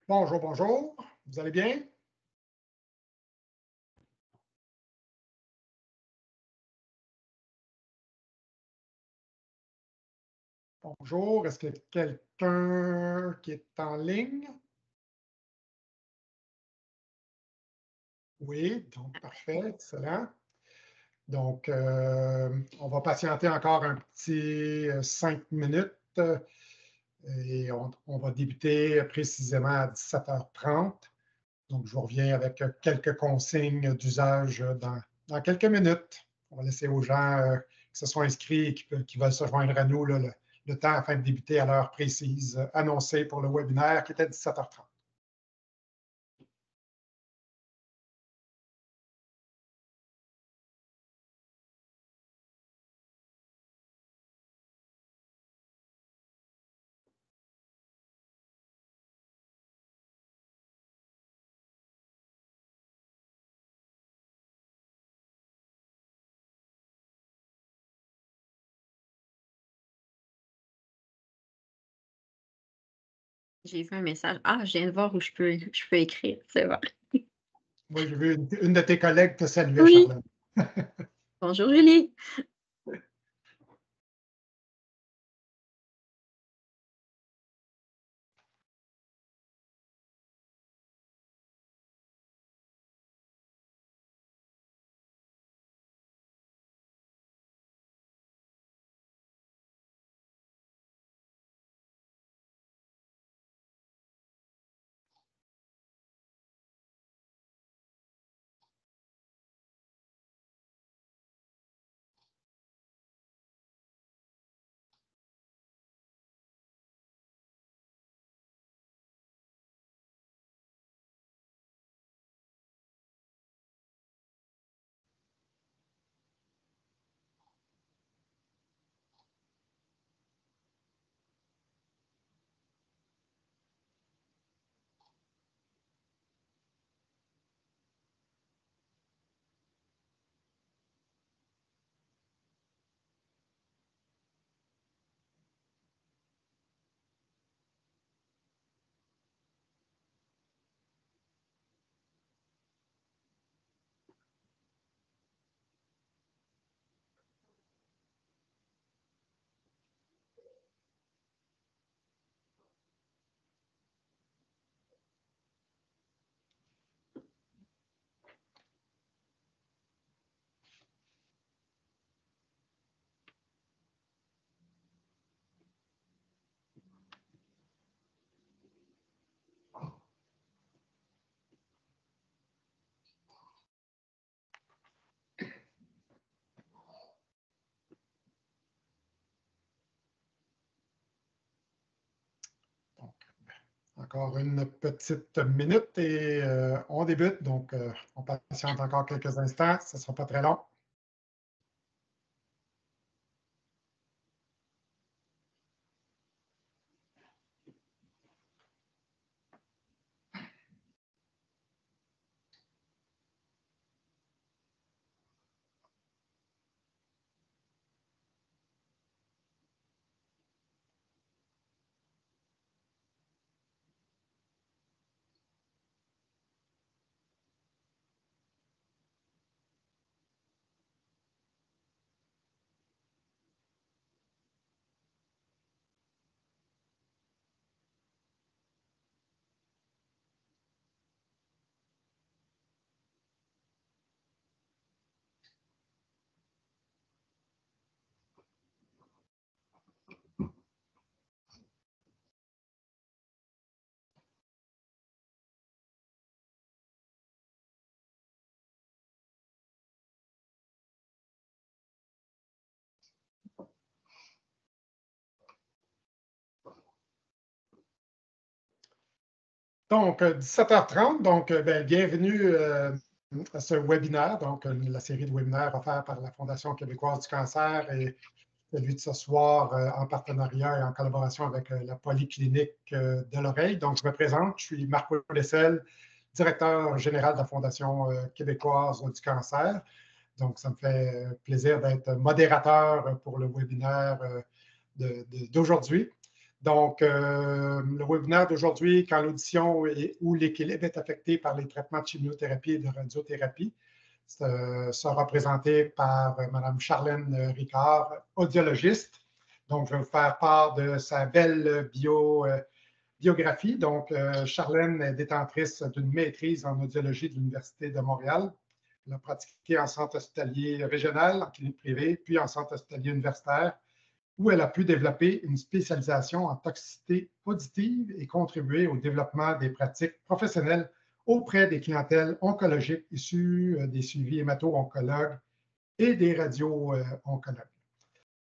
Bonjour, bonjour. Vous allez bien? Bonjour. Est-ce qu'il y a quelqu'un qui est en ligne? Oui, donc parfait, excellent. Donc, on va patienter encore un petit 5 minutes et on va débuter précisément à 17h30. Donc, je vous reviens avec quelques consignes d'usage dans quelques minutes. On va laisser aux gens qui se sont inscrits et qui veulent se joindre à nous là, le temps afin de débuter à l'heure précise annoncée pour le webinaire qui était 17h30. J'ai vu un message. Ah, je viens de voir où je peux écrire. C'est bon. Moi, j'ai vu une de tes collègues te saluer, Oui. Charlotte. Bonjour Julie. Donc, encore une petite minute et on débute. Donc, on patiente encore quelques instants. Ce ne sera pas très long. Donc, 17h30, donc bienvenue à ce webinaire, donc la série de webinaires offerts par la Fondation québécoise du cancer et celui de ce soir en partenariat et en collaboration avec la Polyclinique de l'oreille. Donc, je me présente, je suis Marc Lessel, directeur général de la Fondation québécoise du cancer. Donc, ça me fait plaisir d'être modérateur pour le webinaire d'aujourd'hui. Donc, le webinaire d'aujourd'hui, quand l'audition ou l'équilibre est affecté par les traitements de chimiothérapie et de radiothérapie, sera présenté par Mme Charlène Ricard, audiologiste. Donc, je vais vous faire part de sa belle biographie. Donc, Charlène est détentrice d'une maîtrise en audiologie de l'Université de Montréal. Elle a pratiqué en centre hospitalier régional, en clinique privée, puis en centre hospitalier universitaire, où elle a pu développer une spécialisation en toxicité auditive et contribuer au développement des pratiques professionnelles auprès des clientèles oncologiques issues des suivis hémato-oncologues et des radio-oncologues.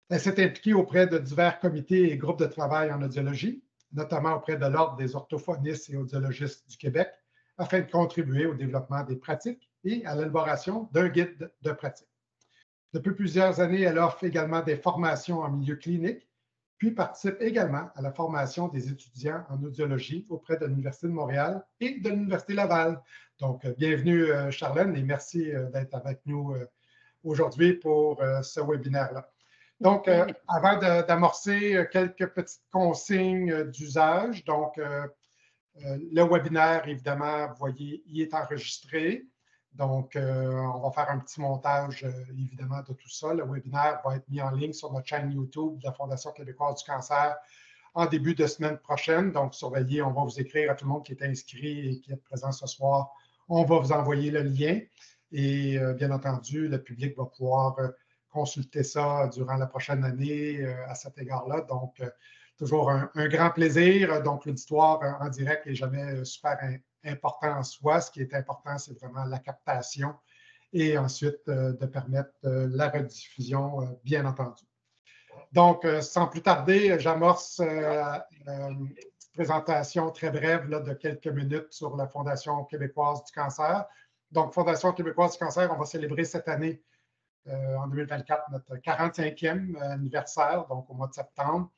Elle s'est impliquée auprès de divers comités et groupes de travail en audiologie, notamment auprès de l'Ordre des orthophonistes et audiologistes du Québec, afin de contribuer au développement des pratiques et à l'élaboration d'un guide de pratique. Depuis plusieurs années, elle offre également des formations en milieu clinique, puis participe également à la formation des étudiants en audiologie auprès de l'Université de Montréal et de l'Université Laval. Donc, bienvenue Charlène et merci d'être avec nous aujourd'hui pour ce webinaire-là. Donc, avant d'amorcer quelques petites consignes d'usage, donc le webinaire, évidemment, vous voyez, il est enregistré. Donc, on va faire un petit montage, évidemment, de tout ça. Le webinaire va être mis en ligne sur notre chaîne YouTube de la Fondation québécoise du cancer en début de semaine prochaine. Donc, surveillez, on va vous écrire à tout le monde qui est inscrit et qui est présent ce soir. On va vous envoyer le lien et, bien entendu, le public va pouvoir consulter ça durant la prochaine année à cet égard-là. Donc, toujours un grand plaisir. Donc, l'auditoire en direct n'est jamais super important en soi. Ce qui est important, c'est vraiment la captation et ensuite de permettre la rediffusion, bien entendu. Donc, sans plus tarder, j'amorce une petite présentation très brève là, de quelques minutes sur la Fondation québécoise du cancer. Donc, Fondation québécoise du cancer, on va célébrer cette année, en 2024, notre 45e anniversaire, donc au mois de septembre.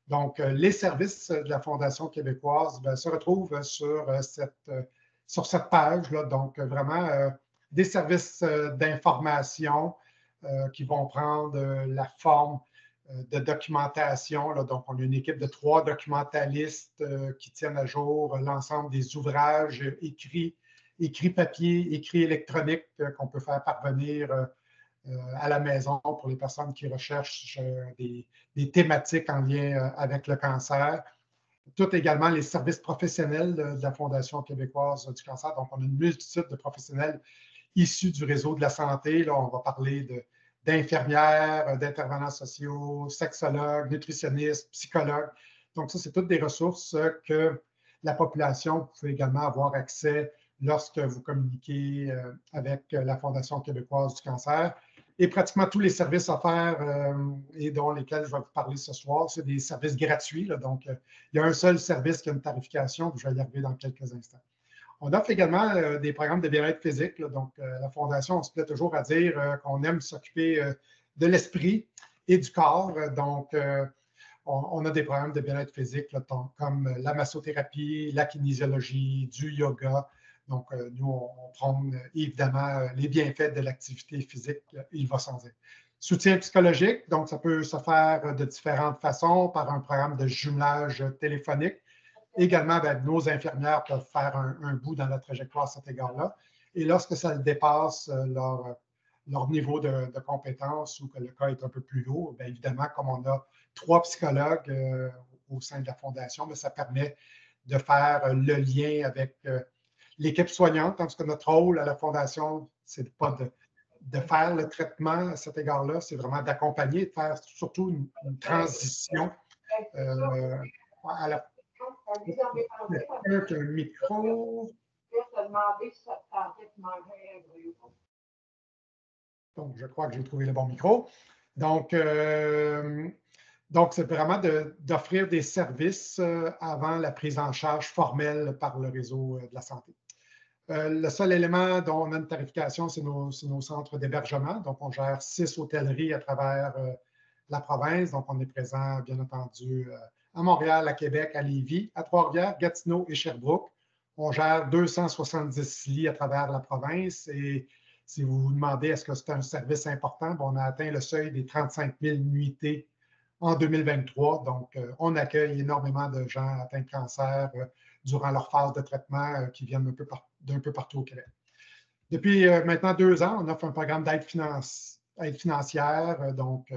Donc, les services de la Fondation québécoise se retrouvent sur cette page-là. Donc, vraiment, des services d'information qui vont prendre la forme de documentation. Là. Donc, on a une équipe de 3 documentalistes qui tiennent à jour l'ensemble des ouvrages écrits papier, écrits électroniques qu'on peut faire parvenir à la maison pour les personnes qui recherchent des thématiques en lien avec le cancer. Tout également les services professionnels de la Fondation québécoise du cancer. Donc, on a une multitude de professionnels issus du réseau de la santé. Là, on va parler d'infirmières, d'intervenants sociaux, sexologues, nutritionnistes, psychologues. Donc, ça, c'est toutes des ressources que la population peut également avoir accès lorsque vous communiquez avec la Fondation québécoise du cancer. Et pratiquement tous les services offerts et dont lesquels je vais vous parler ce soir, c'est des services gratuits. Là, donc, il y a un seul service qui a une tarification, je vais y arriver dans quelques instants. On offre également des programmes de bien-être physique. Là, donc, la Fondation, on se plaît toujours à dire qu'on aime s'occuper de l'esprit et du corps. Donc, on a des programmes de bien-être physique là, comme la massothérapie, la kinésiologie, du yoga. Donc, nous, on prône évidemment les bienfaits de l'activité physique, il va sans dire. Soutien psychologique, donc ça peut se faire de différentes façons par un programme de jumelage téléphonique. Également, nos infirmières peuvent faire un bout dans la trajectoire à cet égard-là. Et lorsque ça dépasse leur niveau de compétence ou que le cas est un peu plus lourd, bien évidemment, comme on a 3 psychologues au sein de la Fondation, ça permet de faire le lien avec l'équipe soignante, tandis que notre rôle à la Fondation, ce n'est pas de faire le traitement à cet égard-là, c'est vraiment d'accompagner, de faire surtout une transition à la... Un micro. Donc, je crois que j'ai trouvé le bon micro. Donc, c'est vraiment d'offrir des services avant la prise en charge formelle par le réseau de la santé. Le seul élément dont on a une tarification, c'est nos centres d'hébergement. Donc, on gère 6 hôtelleries à travers la province. Donc, on est présent, bien entendu, à Montréal, à Québec, à Lévis, à Trois-Rivières, Gatineau et Sherbrooke. On gère 270 lits à travers la province. Et si vous vous demandez est-ce que c'est un service important, on a atteint le seuil des 35 000 nuitées en 2023. Donc, on accueille énormément de gens atteints de cancer durant leur phase de traitement qui viennent d'un peu partout au Québec. Depuis maintenant 2 ans, on offre un programme d'aide financière. Donc,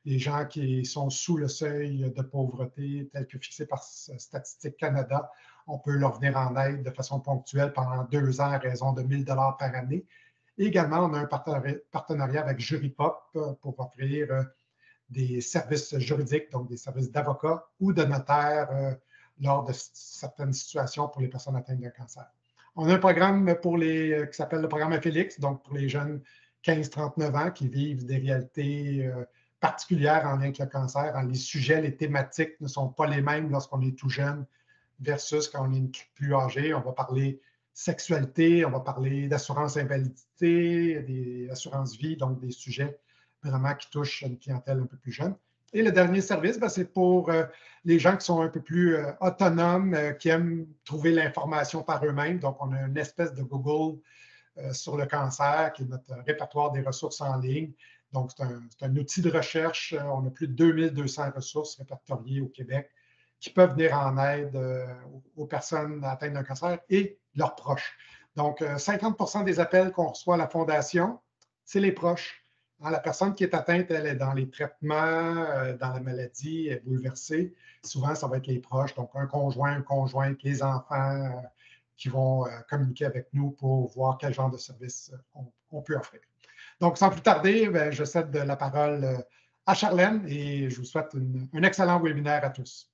les gens qui sont sous le seuil de pauvreté tel que fixé par Statistique Canada, on peut leur venir en aide de façon ponctuelle pendant 2 ans à raison de 1 000 $ par année. Et également, on a un partenariat avec Juripop pour offrir des services juridiques, donc des services d'avocat ou de notaire lors de certaines situations pour les personnes atteintes d'un cancer. On a un programme qui s'appelle le programme Félix, donc pour les jeunes 15-39 ans qui vivent des réalités particulières en lien avec le cancer. Les sujets, les thématiques ne sont pas les mêmes lorsqu'on est tout jeune versus quand on est plus âgé. On va parler sexualité, on va parler d'assurance invalidité, des assurances vie, donc des sujets vraiment qui touchent une clientèle un peu plus jeune. Et le dernier service, c'est pour les gens qui sont un peu plus autonomes, qui aiment trouver l'information par eux-mêmes. Donc, on a une espèce de Google sur le cancer, qui est notre répertoire des ressources en ligne. Donc, c'est un outil de recherche. On a plus de 2200 ressources répertoriées au Québec qui peuvent venir en aide aux personnes atteintes d'un cancer et leurs proches. Donc, 50% des appels qu'on reçoit à la Fondation, c'est les proches. La personne qui est atteinte, elle est dans les traitements, dans la maladie, elle est bouleversée. Souvent, ça va être les proches, donc un conjoint, une conjointe, les enfants qui vont communiquer avec nous pour voir quel genre de service on peut offrir. Donc, sans plus tarder, je cède la parole à Charlène et je vous souhaite un excellent webinaire à tous.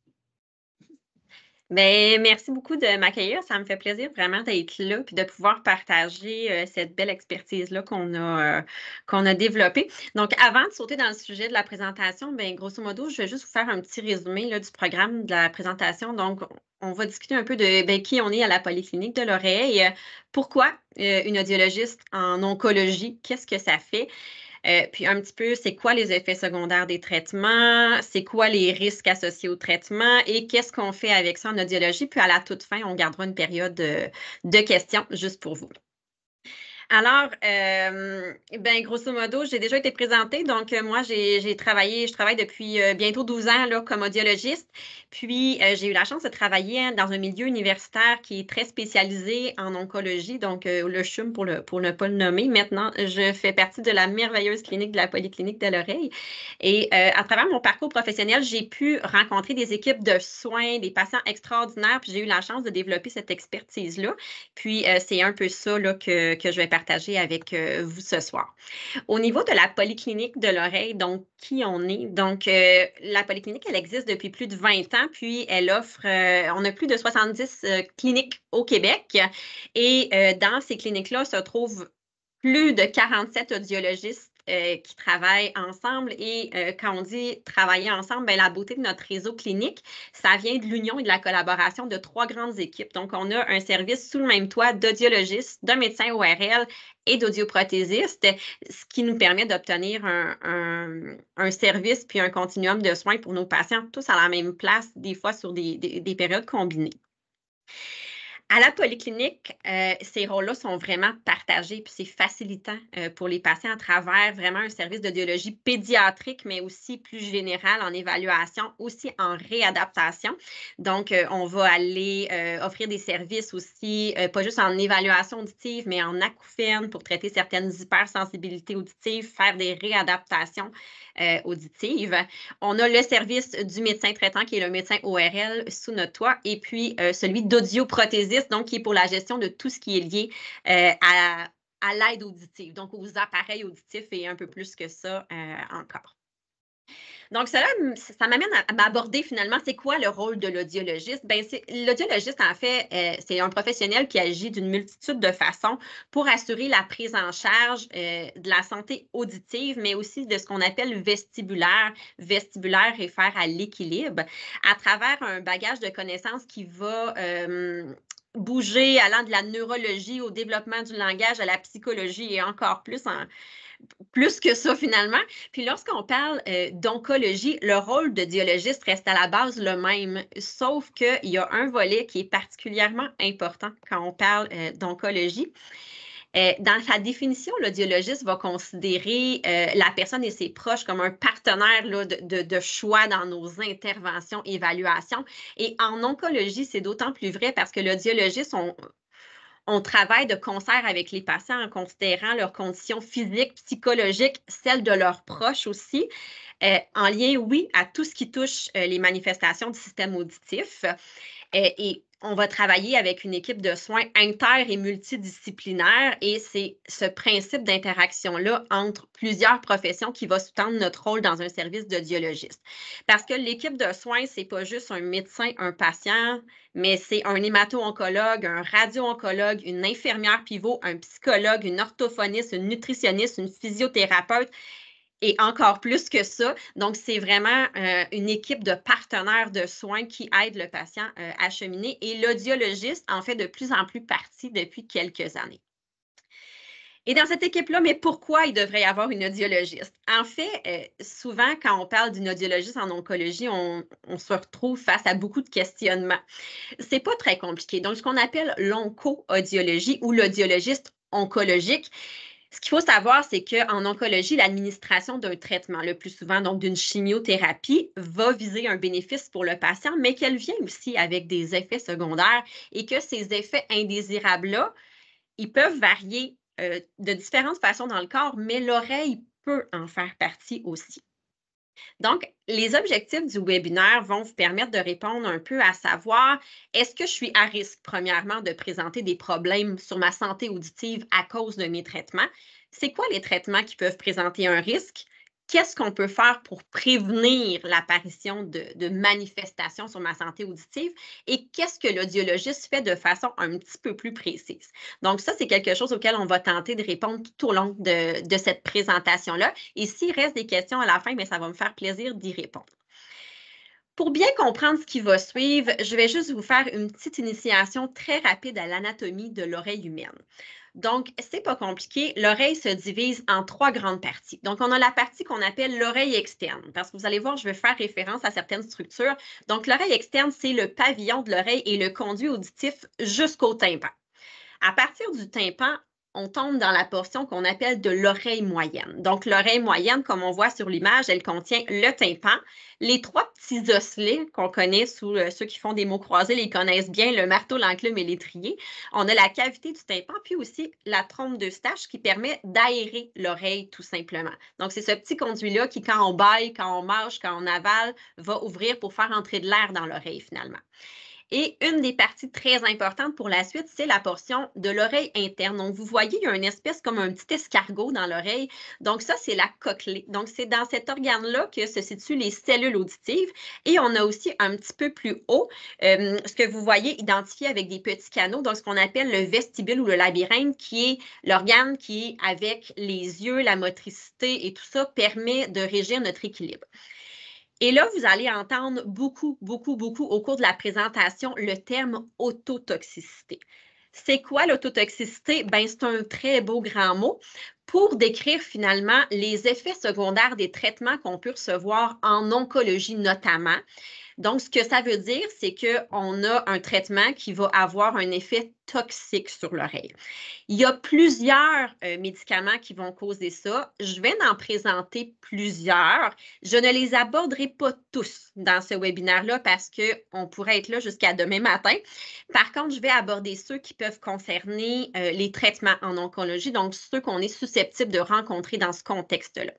Bien, merci beaucoup de m'accueillir. Ça me fait plaisir vraiment d'être là et de pouvoir partager cette belle expertise-là qu'on a développée. Donc, avant de sauter dans le sujet de la présentation, bien, grosso modo, je vais juste vous faire un petit résumé là, du programme de la présentation. Donc, on va discuter un peu de qui on est à la Polyclinique de l'Oreille, pourquoi une audiologiste en oncologie, qu'est-ce que ça fait? Puis un petit peu, c'est quoi les effets secondaires des traitements, c'est quoi les risques associés au traitement et qu'est-ce qu'on fait avec ça en audiologie. Puis à la toute fin, on gardera une période de questions juste pour vous. Alors, ben, grosso modo, j'ai déjà été présentée. Donc, moi, je travaille depuis bientôt 12 ans là, comme audiologiste. Puis, j'ai eu la chance de travailler dans un milieu universitaire qui est très spécialisé en oncologie, donc le CHUM pour ne pas le nommer. Maintenant, je fais partie de la merveilleuse clinique de la Polyclinique de l'Oreille. Et à travers mon parcours professionnel, j'ai pu rencontrer des équipes de soins, des patients extraordinaires, puis j'ai eu la chance de développer cette expertise-là. Puis, c'est un peu ça là, que je vais partager avec vous ce soir. Au niveau de la Polyclinique de l'Oreille, donc qui on est? Donc, la Polyclinique, elle existe depuis plus de 20 ans, puis elle offre, on a plus de 70 cliniques au Québec. Et dans ces cliniques-là se trouvent plus de 47 audiologistes qui travaillent ensemble. Et quand on dit travailler ensemble, bien, la beauté de notre réseau clinique, ça vient de l'union et de la collaboration de 3 grandes équipes. Donc, on a un service sous le même toit d'audiologistes, d'un médecin ORL et d'audioprothésistes, ce qui nous permet d'obtenir un service puis un continuum de soins pour nos patients, tous à la même place, des fois sur des périodes combinées. À la Polyclinique, ces rôles-là sont vraiment partagés, puis c'est facilitant pour les patients à travers vraiment un service d'audiologie pédiatrique, mais aussi plus général en évaluation, aussi en réadaptation. Donc, on va aller offrir des services aussi, pas juste en évaluation auditive, mais en acouphène pour traiter certaines hypersensibilités auditives, faire des réadaptations auditives. On a le service du médecin traitant qui est le médecin ORL sous notre toit et puis celui d'audioprothésiste, donc qui est pour la gestion de tout ce qui est lié à l'aide auditive, donc aux appareils auditifs et un peu plus que ça encore. Donc, ça m'amène à m'aborder finalement, c'est quoi le rôle de l'audiologiste? Bien, l'audiologiste, en fait, c'est un professionnel qui agit d'une multitude de façons pour assurer la prise en charge de la santé auditive, mais aussi de ce qu'on appelle vestibulaire. Vestibulaire réfère à l'équilibre à travers un bagage de connaissances qui va bouger allant de la neurologie au développement du langage, à la psychologie et encore plus que ça finalement. Puis lorsqu'on parle d'oncologie, le rôle de audiologiste reste à la base le même, sauf qu'il y a un volet qui est particulièrement important quand on parle d'oncologie. Dans sa définition, l'audiologiste va considérer la personne et ses proches comme un partenaire là, de choix dans nos interventions, évaluations. Et en oncologie, c'est d'autant plus vrai parce que l'audiologiste, on travaille de concert avec les patients en considérant leurs conditions physiques, psychologiques, celles de leurs proches aussi, en lien, oui, à tout ce qui touche les manifestations du système auditif. Et on va travailler avec une équipe de soins inter- et multidisciplinaire et c'est ce principe d'interaction-là entre plusieurs professions qui va sous-tendre notre rôle dans un service d'audiologiste. Parce que l'équipe de soins, c'est pas juste un médecin, un patient, mais c'est un hémato-oncologue, un radio-oncologue, une infirmière pivot, un psychologue, une orthophoniste, une nutritionniste, une physiothérapeute et encore plus que ça. Donc, c'est vraiment une équipe de partenaires de soins qui aident le patient à cheminer et l'audiologiste en fait de plus en plus partie depuis quelques années. Et dans cette équipe-là, mais pourquoi il devrait y avoir une audiologiste? En fait, souvent, quand on parle d'une audiologiste en oncologie, on se retrouve face à beaucoup de questionnements. C'est pas très compliqué. Donc, ce qu'on appelle l'onco-audiologie ou l'audiologiste oncologique, ce qu'il faut savoir, c'est qu'en oncologie, l'administration d'un traitement, le plus souvent donc d'une chimiothérapie, va viser un bénéfice pour le patient, mais qu'elle vient aussi avec des effets secondaires et que ces effets indésirables-là, ils peuvent varier de différentes façons dans le corps, mais l'oreille peut en faire partie aussi. Donc, les objectifs du webinaire vont vous permettre de répondre un peu à savoir, est-ce que je suis à risque, premièrement, de présenter des problèmes sur ma santé auditive à cause de mes traitements? C'est quoi les traitements qui peuvent présenter un risque? Qu'est-ce qu'on peut faire pour prévenir l'apparition de manifestations sur ma santé auditive? Et qu'est-ce que l'audiologiste fait de façon un petit peu plus précise? Donc, ça, c'est quelque chose auquel on va tenter de répondre tout au long de cette présentation-là. Et s'il reste des questions à la fin, bien, ça va me faire plaisir d'y répondre. Pour bien comprendre ce qui va suivre, je vais juste vous faire une petite initiation très rapide à l'anatomie de l'oreille humaine. Donc, c'est pas compliqué. L'oreille se divise en 3 grandes parties. Donc, on a la partie qu'on appelle l'oreille externe, parce que vous allez voir, je vais faire référence à certaines structures. Donc, l'oreille externe, c'est le pavillon de l'oreille et le conduit auditif jusqu'au tympan. À partir du tympan, on tombe dans la portion qu'on appelle de l'oreille moyenne. Donc, l'oreille moyenne, comme on voit sur l'image, elle contient le tympan, les 3 petits osselets qu'on connaît sous ceux qui font des mots croisés, les connaissent bien, le marteau, l'enclume et l'étrier. On a la cavité du tympan, puis aussi la trompe d'Eustache qui permet d'aérer l'oreille tout simplement. Donc, c'est ce petit conduit-là qui, quand on baille, quand on mâche, quand on avale, va ouvrir pour faire entrer de l'air dans l'oreille finalement. Et une des parties très importantes pour la suite, c'est la portion de l'oreille interne. Donc, vous voyez, il y a une espèce comme un petit escargot dans l'oreille. Donc, ça, c'est la cochlée. Donc, c'est dans cet organe-là que se situent les cellules auditives. Et on a aussi un petit peu plus haut, ce que vous voyez identifié avec des petits canaux, donc ce qu'on appelle le vestibule ou le labyrinthe, qui est l'organe qui, avec les yeux, la motricité et tout ça, permet de régir notre équilibre. Et là, vous allez entendre beaucoup au cours de la présentation le terme autotoxicité. C'est quoi l'autotoxicité? Ben, c'est un très beau grand mot pour décrire finalement les effets secondaires des traitements qu'on peut recevoir en oncologie notamment. Donc, ce que ça veut dire, c'est qu'on a un traitement qui va avoir un effet toxique sur l'oreille. Il y a plusieurs médicaments qui vont causer ça. Je vais en présenter plusieurs. Je ne les aborderai pas tous dans ce webinaire-là parce qu'on pourrait être là jusqu'à demain matin. Par contre, je vais aborder ceux qui peuvent concerner les traitements en oncologie, donc ceux qu'on est susceptible de rencontrer dans ce contexte-là.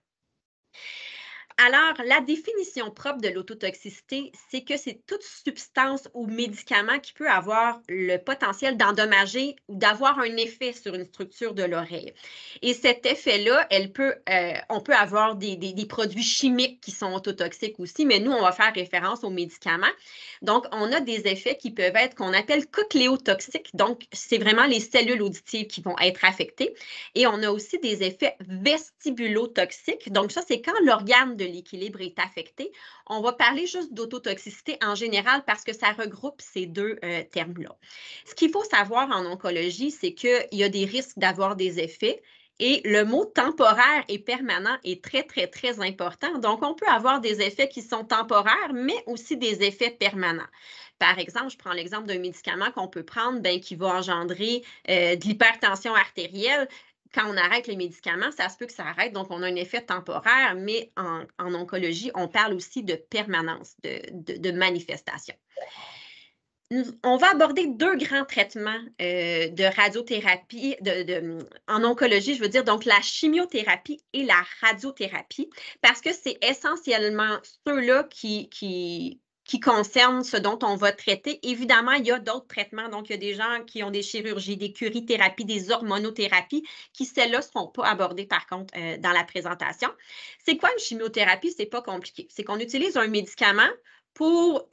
Alors, la définition propre de l'autotoxicité, c'est que c'est toute substance ou médicament qui peut avoir le potentiel d'endommager ou d'avoir un effet sur une structure de l'oreille. Et cet effet-là, on peut avoir des produits chimiques qui sont autotoxiques aussi, mais nous, on va faire référence aux médicaments. Donc, on a des effets qui peuvent être qu'on appelle cochléotoxiques. Donc, c'est vraiment les cellules auditives qui vont être affectées. Et on a aussi des effets vestibulotoxiques. Donc, ça, c'est quand l'organe de l'équilibre est affecté. On va parler juste d'autotoxicité en général parce que ça regroupe ces deux termes-là. Ce qu'il faut savoir en oncologie, c'est qu'il y a des risques d'avoir des effets. Et le mot temporaire et permanent est très, très, très important. Donc, on peut avoir des effets qui sont temporaires, mais aussi des effets permanents. par exemple, je prends l'exemple d'un médicament qu'on peut prendre qui va engendrer de l'hypertension artérielle. Quand on arrête les médicaments, ça se peut que ça arrête, donc on a un effet temporaire, mais en oncologie, on parle aussi de permanence, de manifestation. On va aborder 2 grands traitements de radiothérapie en oncologie, je veux dire, donc la chimiothérapie et la radiothérapie, parce que c'est essentiellement ceux-là qui concernent ce dont on va traiter. Évidemment, il y a d'autres traitements, donc il y a des gens qui ont des chirurgies, des curie-thérapies, des hormonothérapies, qui, celles-là, ne seront pas abordées, par contre, dans la présentation. C'est quoi une chimiothérapie? C'est pas compliqué. C'est qu'on utilise un médicament pour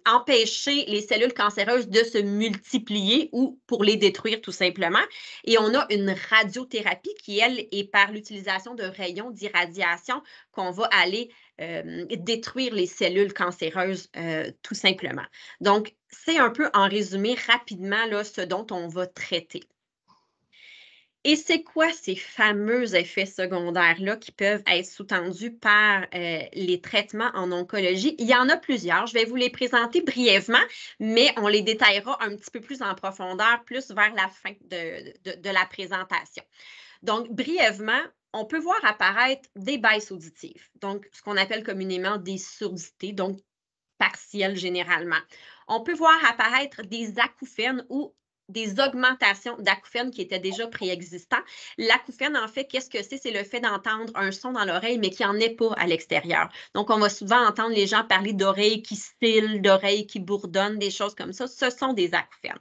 empêcher les cellules cancéreuses de se multiplier ou pour les détruire tout simplement. Et on a une radiothérapie qui, elle, est par l'utilisation de rayons d'irradiation qu'on va aller détruire les cellules cancéreuses tout simplement. Donc, c'est un peu en résumé rapidement là, ce dont on va traiter. Et c'est quoi ces fameux effets secondaires-là qui peuvent être sous-tendus par les traitements en oncologie? Il y en a plusieurs. Je vais vous les présenter brièvement, mais on les détaillera un petit peu plus en profondeur, plus vers la fin de la présentation. Donc, brièvement, on peut voir apparaître des baisses auditives, donc ce qu'on appelle communément des surdités, donc partielles généralement. On peut voir apparaître des acouphènes ou des augmentations d'acouphènes qui étaient déjà préexistants. L'acouphène, en fait, qu'est-ce que c'est? C'est le fait d'entendre un son dans l'oreille, mais qui n'en est pas à l'extérieur. Donc, on va souvent entendre les gens parler d'oreilles qui scillent, d'oreilles qui bourdonnent, des choses comme ça. Ce sont des acouphènes.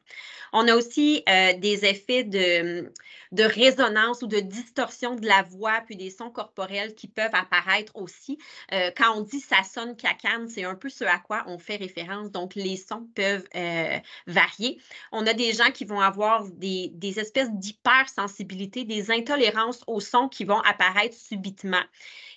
On a aussi des effets de résonance ou de distorsion de la voix, puis des sons corporels qui peuvent apparaître aussi. Quand on dit « ça sonne cacane », c'est un peu ce à quoi on fait référence. Donc, les sons peuvent varier. On a des gens qui vont avoir des espèces d'hypersensibilité, des intolérances au son qui vont apparaître subitement.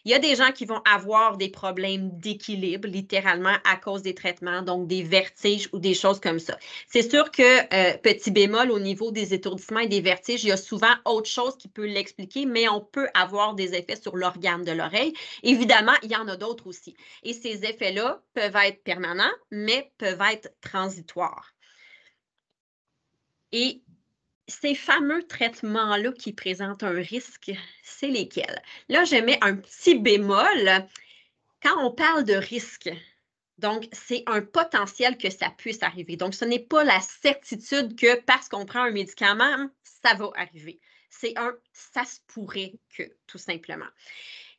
Il y a des gens qui vont avoir des problèmes d'équilibre, littéralement, à cause des traitements, donc des vertiges ou des choses comme ça. C'est sûr que, petit bémol, au niveau des étourdissements et des vertiges, il y a souvent autre chose qui peut l'expliquer, mais on peut avoir des effets sur l'organe de l'oreille. Évidemment, il y en a d'autres aussi. Et ces effets-là peuvent être permanents, mais peuvent être transitoires. Et ces fameux traitements-là qui présentent un risque, c'est lesquels? Là, je mets un petit bémol. Quand on parle de risque, donc c'est un potentiel que ça puisse arriver. Donc, ce n'est pas la certitude que parce qu'on prend un médicament, ça va arriver. C'est un « ça se pourrait que », tout simplement.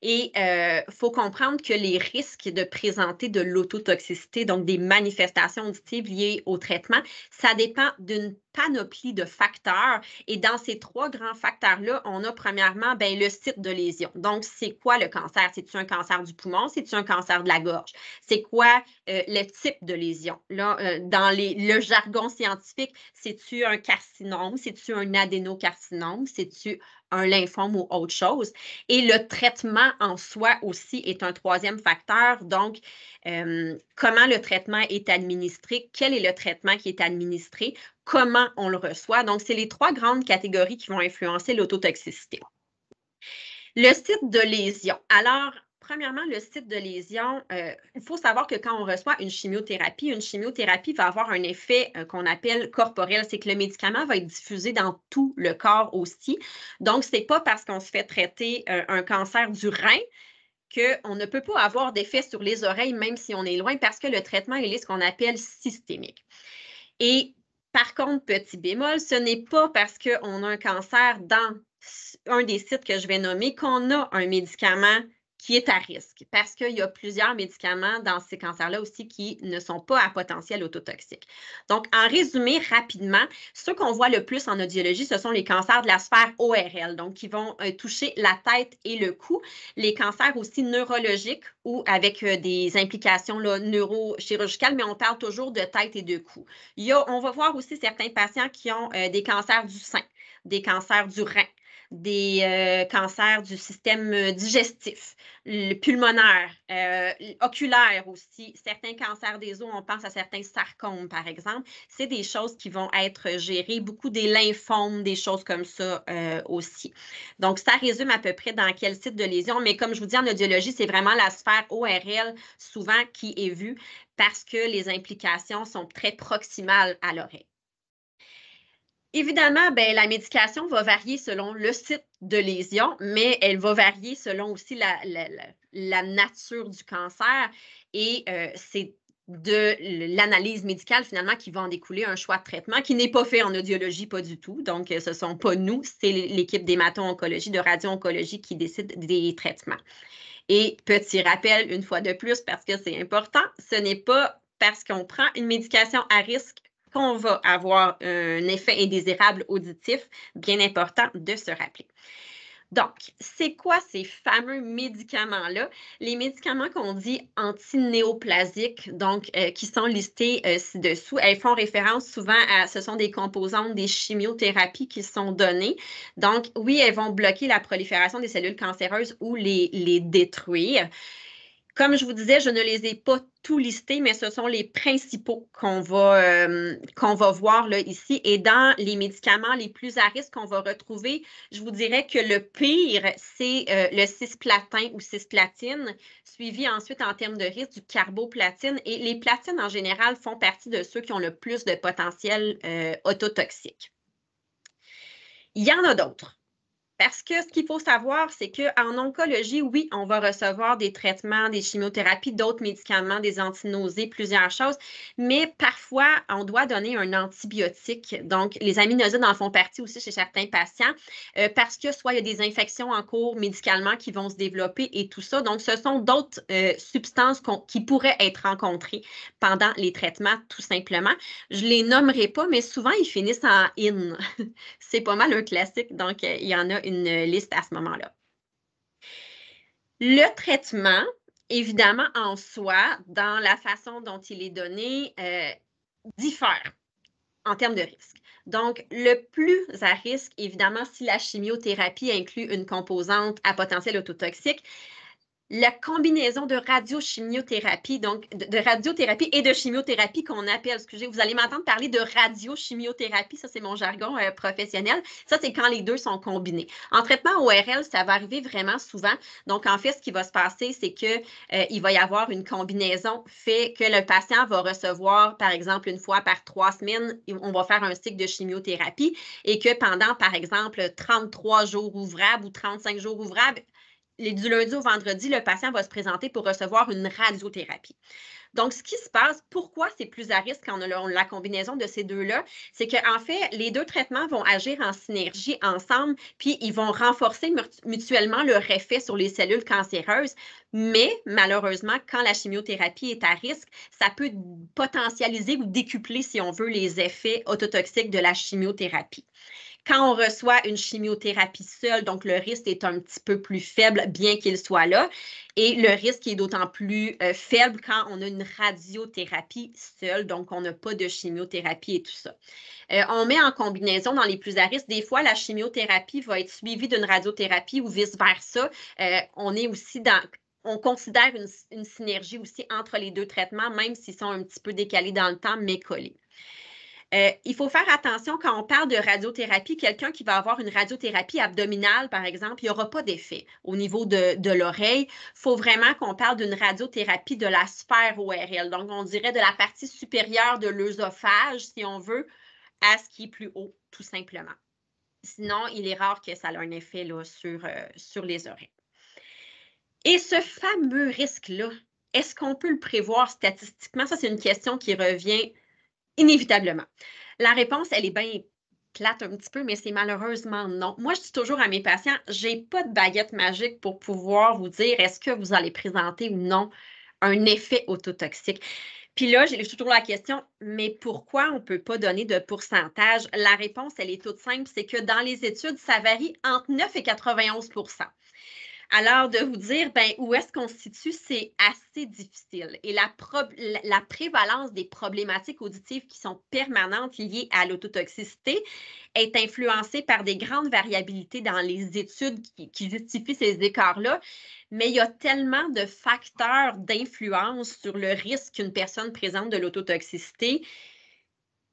Et il faut comprendre que les risques de présenter de l'autotoxicité, donc des manifestations auditives liées au traitement, ça dépend d'une panoplie de facteurs. Et dans ces 3 grands facteurs-là, on a premièrement le site de lésion. Donc, c'est quoi le cancer? C'est-tu un cancer du poumon? C'est-tu un cancer de la gorge? C'est quoi le type de lésion? Là, dans le jargon scientifique, c'est-tu un carcinome? C'est-tu un adénocarcinome? C'est-tu un lymphome ou autre chose? Et le traitement en soi aussi est un 3e facteur. Donc, comment le traitement est administré? Quel est le traitement qui est administré? Comment on le reçoit? Donc, c'est les 3 grandes catégories qui vont influencer l'autotoxicité. Le site de lésion. Alors, premièrement, le site de lésion, il faut savoir que quand on reçoit une chimiothérapie va avoir un effet qu'on appelle corporel. C'est que le médicament va être diffusé dans tout le corps aussi. Donc, ce n'est pas parce qu'on se fait traiter un cancer du rein qu'on ne peut pas avoir d'effet sur les oreilles, même si on est loin, parce que le traitement, il est ce qu'on appelle systémique. Et par contre, petit bémol, ce n'est pas parce qu'on a un cancer dans un des sites que je vais nommer qu'on a un médicament qui est à risque, parce qu'il y a plusieurs médicaments dans ces cancers-là aussi qui ne sont pas à potentiel autotoxique. Donc, en résumé, rapidement, ceux qu'on voit le plus en audiologie, ce sont les cancers de la sphère ORL, donc qui vont toucher la tête et le cou. Les cancers aussi neurologiques ou avec des implications là, neurochirurgicales, mais on parle toujours de tête et de cou. On va voir aussi certains patients qui ont des cancers du sein, des cancers du rein. des cancers du système digestif, le pulmonaire, oculaire aussi, certains cancers des os, on pense à certains sarcomes, par exemple. C'est des choses qui vont être gérées, beaucoup des lymphomes, des choses comme ça aussi. Donc, ça résume à peu près dans quel site de lésion, mais comme je vous dis, en audiologie, c'est vraiment la sphère ORL souvent qui est vue parce que les implications sont très proximales à l'oreille. Évidemment, ben, la médication va varier selon le site de lésion, mais elle va varier selon aussi la nature du cancer et c'est de l'analyse médicale finalement qui va en découler un choix de traitement qui n'est pas fait en audiologie, pas du tout. Donc, ce ne sont pas nous, c'est l'équipe d'hémato-oncologie, de radio-oncologie qui décide des traitements. Et petit rappel, une fois de plus, parce que c'est important, ce n'est pas parce qu'on prend une médication à risque qu'on va avoir un effet indésirable auditif, bien important de se rappeler. Donc, c'est quoi ces fameux médicaments-là? Les médicaments qu'on dit antinéoplasiques, donc qui sont listés ci-dessous, elles font référence souvent à, ce sont des composantes des chimiothérapies qui sont données. Donc, oui, elles vont bloquer la prolifération des cellules cancéreuses ou les détruire. Comme je vous disais, je ne les ai pas tous listés, mais ce sont les principaux qu'on va voir là, ici. Et dans les médicaments les plus à risque qu'on va retrouver, je vous dirais que le pire, c'est le cisplatin ou cisplatine, suivi ensuite en termes de risque du carboplatine. Et les platines, en général, font partie de ceux qui ont le plus de potentiel ototoxique. Il y en a d'autres. Parce que ce qu'il faut savoir, c'est qu'en oncologie, oui, on va recevoir des traitements, des chimiothérapies, d'autres médicaments, des antinausées, plusieurs choses, mais parfois, on doit donner un antibiotique. Donc, les aminosides en font partie aussi chez certains patients parce que soit il y a des infections en cours médicalement qui vont se développer et tout ça. Donc, ce sont d'autres substances qui pourraient être rencontrées pendant les traitements, tout simplement. Je ne les nommerai pas, mais souvent, ils finissent en « in ». C'est pas mal un classique, donc il y en a une liste à ce moment-là. Le traitement, évidemment, en soi, dans la façon dont il est donné, diffère en termes de risque. Donc, le plus à risque, évidemment, si la chimiothérapie inclut une composante à potentiel ototoxique, la combinaison de radiochimiothérapie, donc de radiothérapie et de chimiothérapie qu'on appelle, excusez, vous allez m'entendre parler de radiochimiothérapie, ça c'est mon jargon professionnel, ça c'est quand les deux sont combinés. En traitement ORL, ça va arriver vraiment souvent, donc en fait, ce qui va se passer, c'est qu'il va y avoir une combinaison fait que le patient va recevoir, par exemple, une fois par 3 semaines, on va faire un cycle de chimiothérapie et que pendant, par exemple, 33 jours ouvrables ou 35 jours ouvrables, du lundi au vendredi, le patient va se présenter pour recevoir une radiothérapie. Donc, ce qui se passe, pourquoi c'est plus à risque quand on a la combinaison de ces deux-là, c'est qu'en fait, les deux traitements vont agir en synergie ensemble, puis ils vont renforcer mutuellement leur effet sur les cellules cancéreuses. Mais malheureusement, quand la chimiothérapie est à risque, ça peut potentialiser ou décupler, si on veut, les effets ototoxiques de la chimiothérapie. Quand on reçoit une chimiothérapie seule, donc le risque est un petit peu plus faible, bien qu'il soit là. Et le risque est d'autant plus faible quand on a une radiothérapie seule, donc on n'a pas de chimiothérapie et tout ça. On met en combinaison dans les plus à risque. Des fois, la chimiothérapie va être suivie d'une radiothérapie ou vice-versa. On considère une synergie aussi entre les deux traitements, même s'ils sont un petit peu décalés dans le temps, mais collés. Il faut faire attention quand on parle de radiothérapie, quelqu'un qui va avoir une radiothérapie abdominale, par exemple, il n'y aura pas d'effet au niveau de l'oreille. Il faut vraiment qu'on parle d'une radiothérapie de la sphère ORL. Donc, on dirait de la partie supérieure de l'œsophage, si on veut, à ce qui est plus haut, tout simplement. Sinon, il est rare que ça ait un effet là, sur les oreilles. Et ce fameux risque-là, est-ce qu'on peut le prévoir statistiquement? Ça, c'est une question qui revient inévitablement. La réponse, elle est bien plate un petit peu, mais c'est malheureusement non. Moi, je dis toujours à mes patients, je n'ai pas de baguette magique pour pouvoir vous dire est-ce que vous allez présenter ou non un effet ototoxique. Puis là, j'ai toujours la question, mais pourquoi on ne peut pas donner de pourcentage? La réponse, elle est toute simple, c'est que dans les études, ça varie entre 9 et 91 %. Alors, de vous dire où est-ce qu'on se situe, c'est assez difficile. Et la prévalence des problématiques auditives qui sont permanentes liées à l'autotoxicité est influencée par des grandes variabilités dans les études qui justifient ces écarts-là. Mais il y a tellement de facteurs d'influence sur le risque qu'une personne présente de l'autotoxicité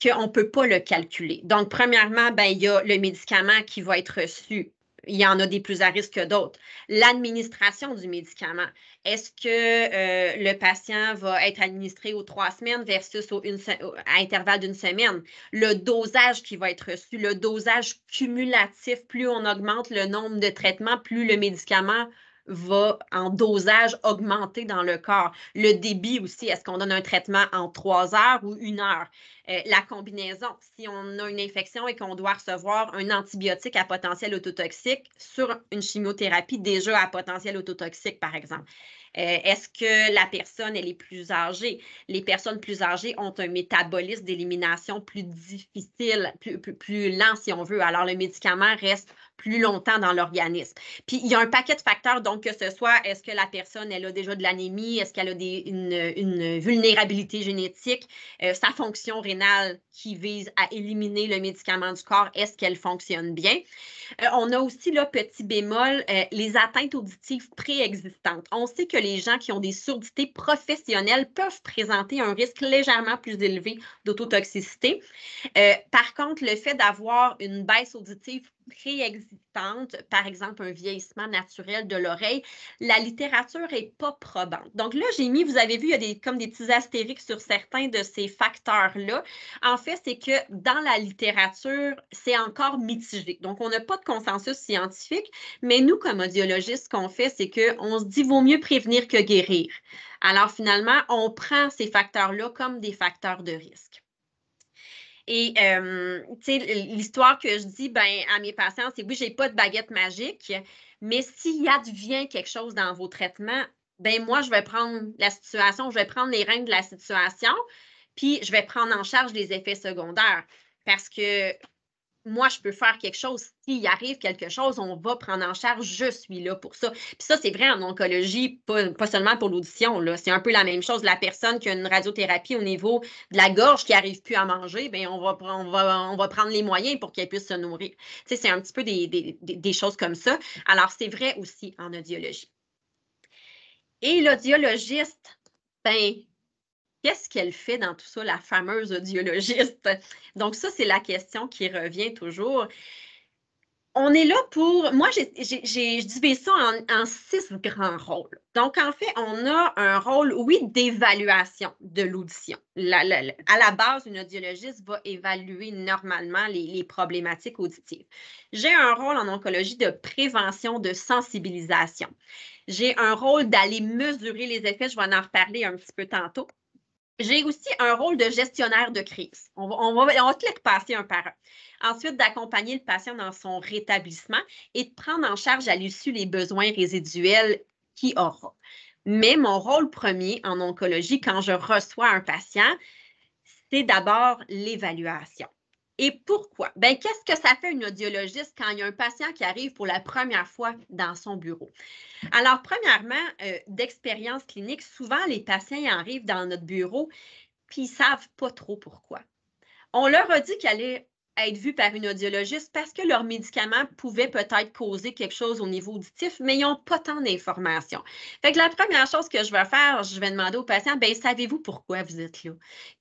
qu'on ne peut pas le calculer. Donc, premièrement, il y a le médicament qui va être reçu. Il y en a des plus à risque que d'autres. L'administration du médicament. Est-ce que le patient va être administré aux 3 semaines versus à intervalle d'une semaine? Le dosage qui va être reçu, le dosage cumulatif, plus on augmente le nombre de traitements, plus le médicament va en dosage augmenter dans le corps. Le débit aussi, est-ce qu'on donne un traitement en 3 heures ou 1 heure? La combinaison, si on a une infection et qu'on doit recevoir un antibiotique à potentiel autotoxique sur une chimiothérapie déjà à potentiel autotoxique, par exemple. Est-ce que la personne, elle est plus âgée? Les personnes plus âgées ont un métabolisme d'élimination plus difficile, plus lent, si on veut. Alors, le médicament reste plus longtemps dans l'organisme. Puis, il y a un paquet de facteurs, donc que ce soit, est-ce que la personne, elle a déjà de l'anémie? Est-ce qu'elle a une vulnérabilité génétique? Sa fonction rénale qui vise à éliminer le médicament du corps, est-ce qu'elle fonctionne bien? On a aussi, là, petit bémol, les atteintes auditives préexistantes. On sait que les gens qui ont des surdités professionnelles peuvent présenter un risque légèrement plus élevé d'autotoxicité. Par contre, le fait d'avoir une baisse auditive préexistante, par exemple un vieillissement naturel de l'oreille, la littérature n'est pas probante. Donc là, j'ai mis, vous avez vu, il y a comme des petits astérix sur certains de ces facteurs-là. En fait, c'est que dans la littérature, c'est encore mitigé. Donc, on n'a pas de consensus scientifique, mais nous, comme audiologistes, ce qu'on fait, c'est qu'on se dit vaut mieux prévenir que guérir. Alors, finalement, on prend ces facteurs-là comme des facteurs de risque. Et, tu sais, l'histoire que je dis à mes patients, c'est oui, je n'ai pas de baguette magique, mais s'il advient quelque chose dans vos traitements, moi, je vais prendre la situation, je vais prendre les rênes de la situation, puis je vais prendre en charge les effets secondaires. Parce que moi, je peux faire quelque chose. S'il arrive quelque chose, on va prendre en charge. Je suis là pour ça. Puis ça, c'est vrai en oncologie, pas seulement pour l'audition. C'est un peu la même chose. La personne qui a une radiothérapie au niveau de la gorge qui n'arrive plus à manger, on va prendre les moyens pour qu'elle puisse se nourrir. Tu sais, c'est un petit peu des choses comme ça. Alors, c'est vrai aussi en audiologie. Et l'audiologiste, qu'est-ce qu'elle fait dans tout ça, la fameuse audiologiste? Donc, ça, c'est la question qui revient toujours. On est là pour... Moi, je divise ça en 6 grands rôles. Donc, en fait, on a un rôle, oui, d'évaluation de l'audition. À la base, une audiologiste va évaluer normalement les problématiques auditives. J'ai un rôle en oncologie de prévention, de sensibilisation. J'ai un rôle d'aller mesurer les effets. Je vais en reparler un petit peu tantôt. J'ai aussi un rôle de gestionnaire de crise. On va te les repasser un par un. Ensuite, d'accompagner le patient dans son rétablissement et de prendre en charge à l'issue les besoins résiduels qu'il aura. Mais mon rôle premier en oncologie, quand je reçois un patient, c'est d'abord l'évaluation. Et pourquoi? Qu'est-ce que ça fait une audiologiste quand il y a un patient qui arrive pour la première fois dans son bureau? Alors, premièrement, d'expérience clinique, souvent les patients arrivent dans notre bureau puis ils ne savent pas trop pourquoi. On leur a dit qu'ils allaient être vus par une audiologiste parce que leur médicament pouvait peut-être causer quelque chose au niveau auditif, mais ils n'ont pas tant d'informations. Fait que la première chose que je vais faire, je vais demander aux patients, savez-vous pourquoi vous êtes là?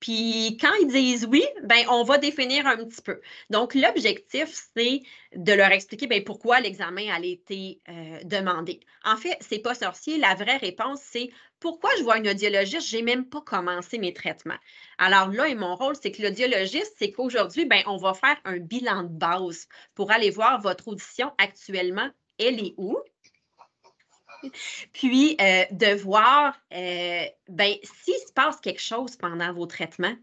Puis quand ils disent oui, on va définir un petit peu. Donc, l'objectif, c'est de leur expliquer pourquoi l'examen a été demandé. En fait, ce n'est pas sorcier. La vraie réponse, c'est pourquoi je vois une audiologiste, je n'ai même pas commencé mes traitements. Alors là, et mon rôle, c'est que l'audiologiste, c'est qu'aujourd'hui, on va faire un bilan de base pour aller voir votre audition actuellement, elle est où? Puis, de voir s'il se passe quelque chose pendant vos traitements,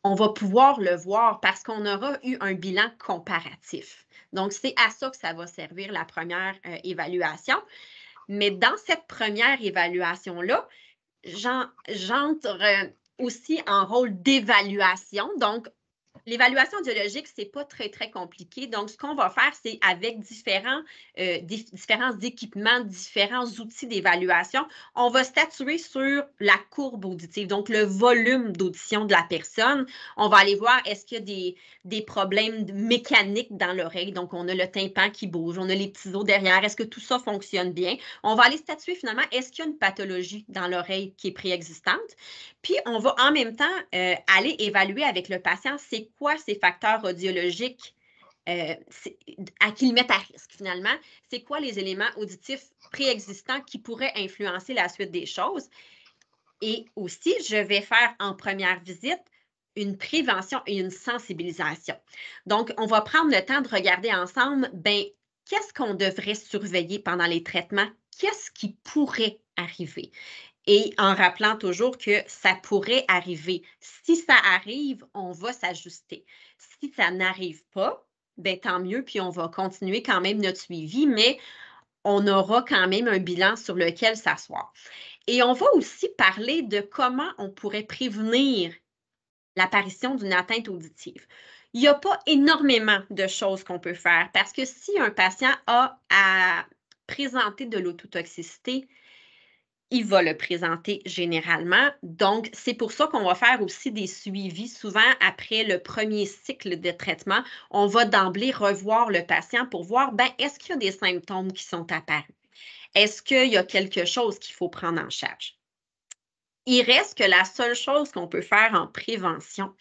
on va pouvoir le voir parce qu'on aura eu un bilan comparatif. Donc, c'est à ça que ça va servir la première évaluation. Mais dans cette première évaluation-là, j'entre aussi en rôle d'évaluation. Donc, L'évaluation audiologique, ce n'est pas très, très compliqué. Donc, ce qu'on va faire, c'est avec différents équipements, différents outils d'évaluation, on va statuer sur la courbe auditive, donc le volume d'audition de la personne. On va aller voir est-ce qu'il y a des problèmes mécaniques dans l'oreille. Donc, on a le tympan qui bouge, on a les petits os derrière. Est-ce que tout ça fonctionne bien? On va aller statuer finalement, est-ce qu'il y a une pathologie dans l'oreille qui est préexistante? Puis, on va en même temps aller évaluer avec le patient c'est quoi ces facteurs audiologiques à qui le mettent à risque finalement. C'est quoi les éléments auditifs préexistants qui pourraient influencer la suite des choses. Et aussi, je vais faire en première visite une prévention et une sensibilisation. Donc, on va prendre le temps de regarder ensemble, ben, qu'est-ce qu'on devrait surveiller pendant les traitements? Qu'est-ce qui pourrait arriver? Et en rappelant toujours que ça pourrait arriver. Si ça arrive, on va s'ajuster. Si ça n'arrive pas, ben, tant mieux, puis on va continuer quand même notre suivi, mais on aura quand même un bilan sur lequel s'asseoir. Et on va aussi parler de comment on pourrait prévenir l'apparition d'une atteinte auditive. Il n'y a pas énormément de choses qu'on peut faire parce que si un patient a à présenter de l'ototoxicité, il va le présenter généralement. Donc, c'est pour ça qu'on va faire aussi des suivis. Souvent, après le premier cycle de traitement, on va d'emblée revoir le patient pour voir, ben, est-ce qu'il y a des symptômes qui sont apparus? Est-ce qu'il y a quelque chose qu'il faut prendre en charge? Il reste que la seule chose qu'on peut faire en prévention,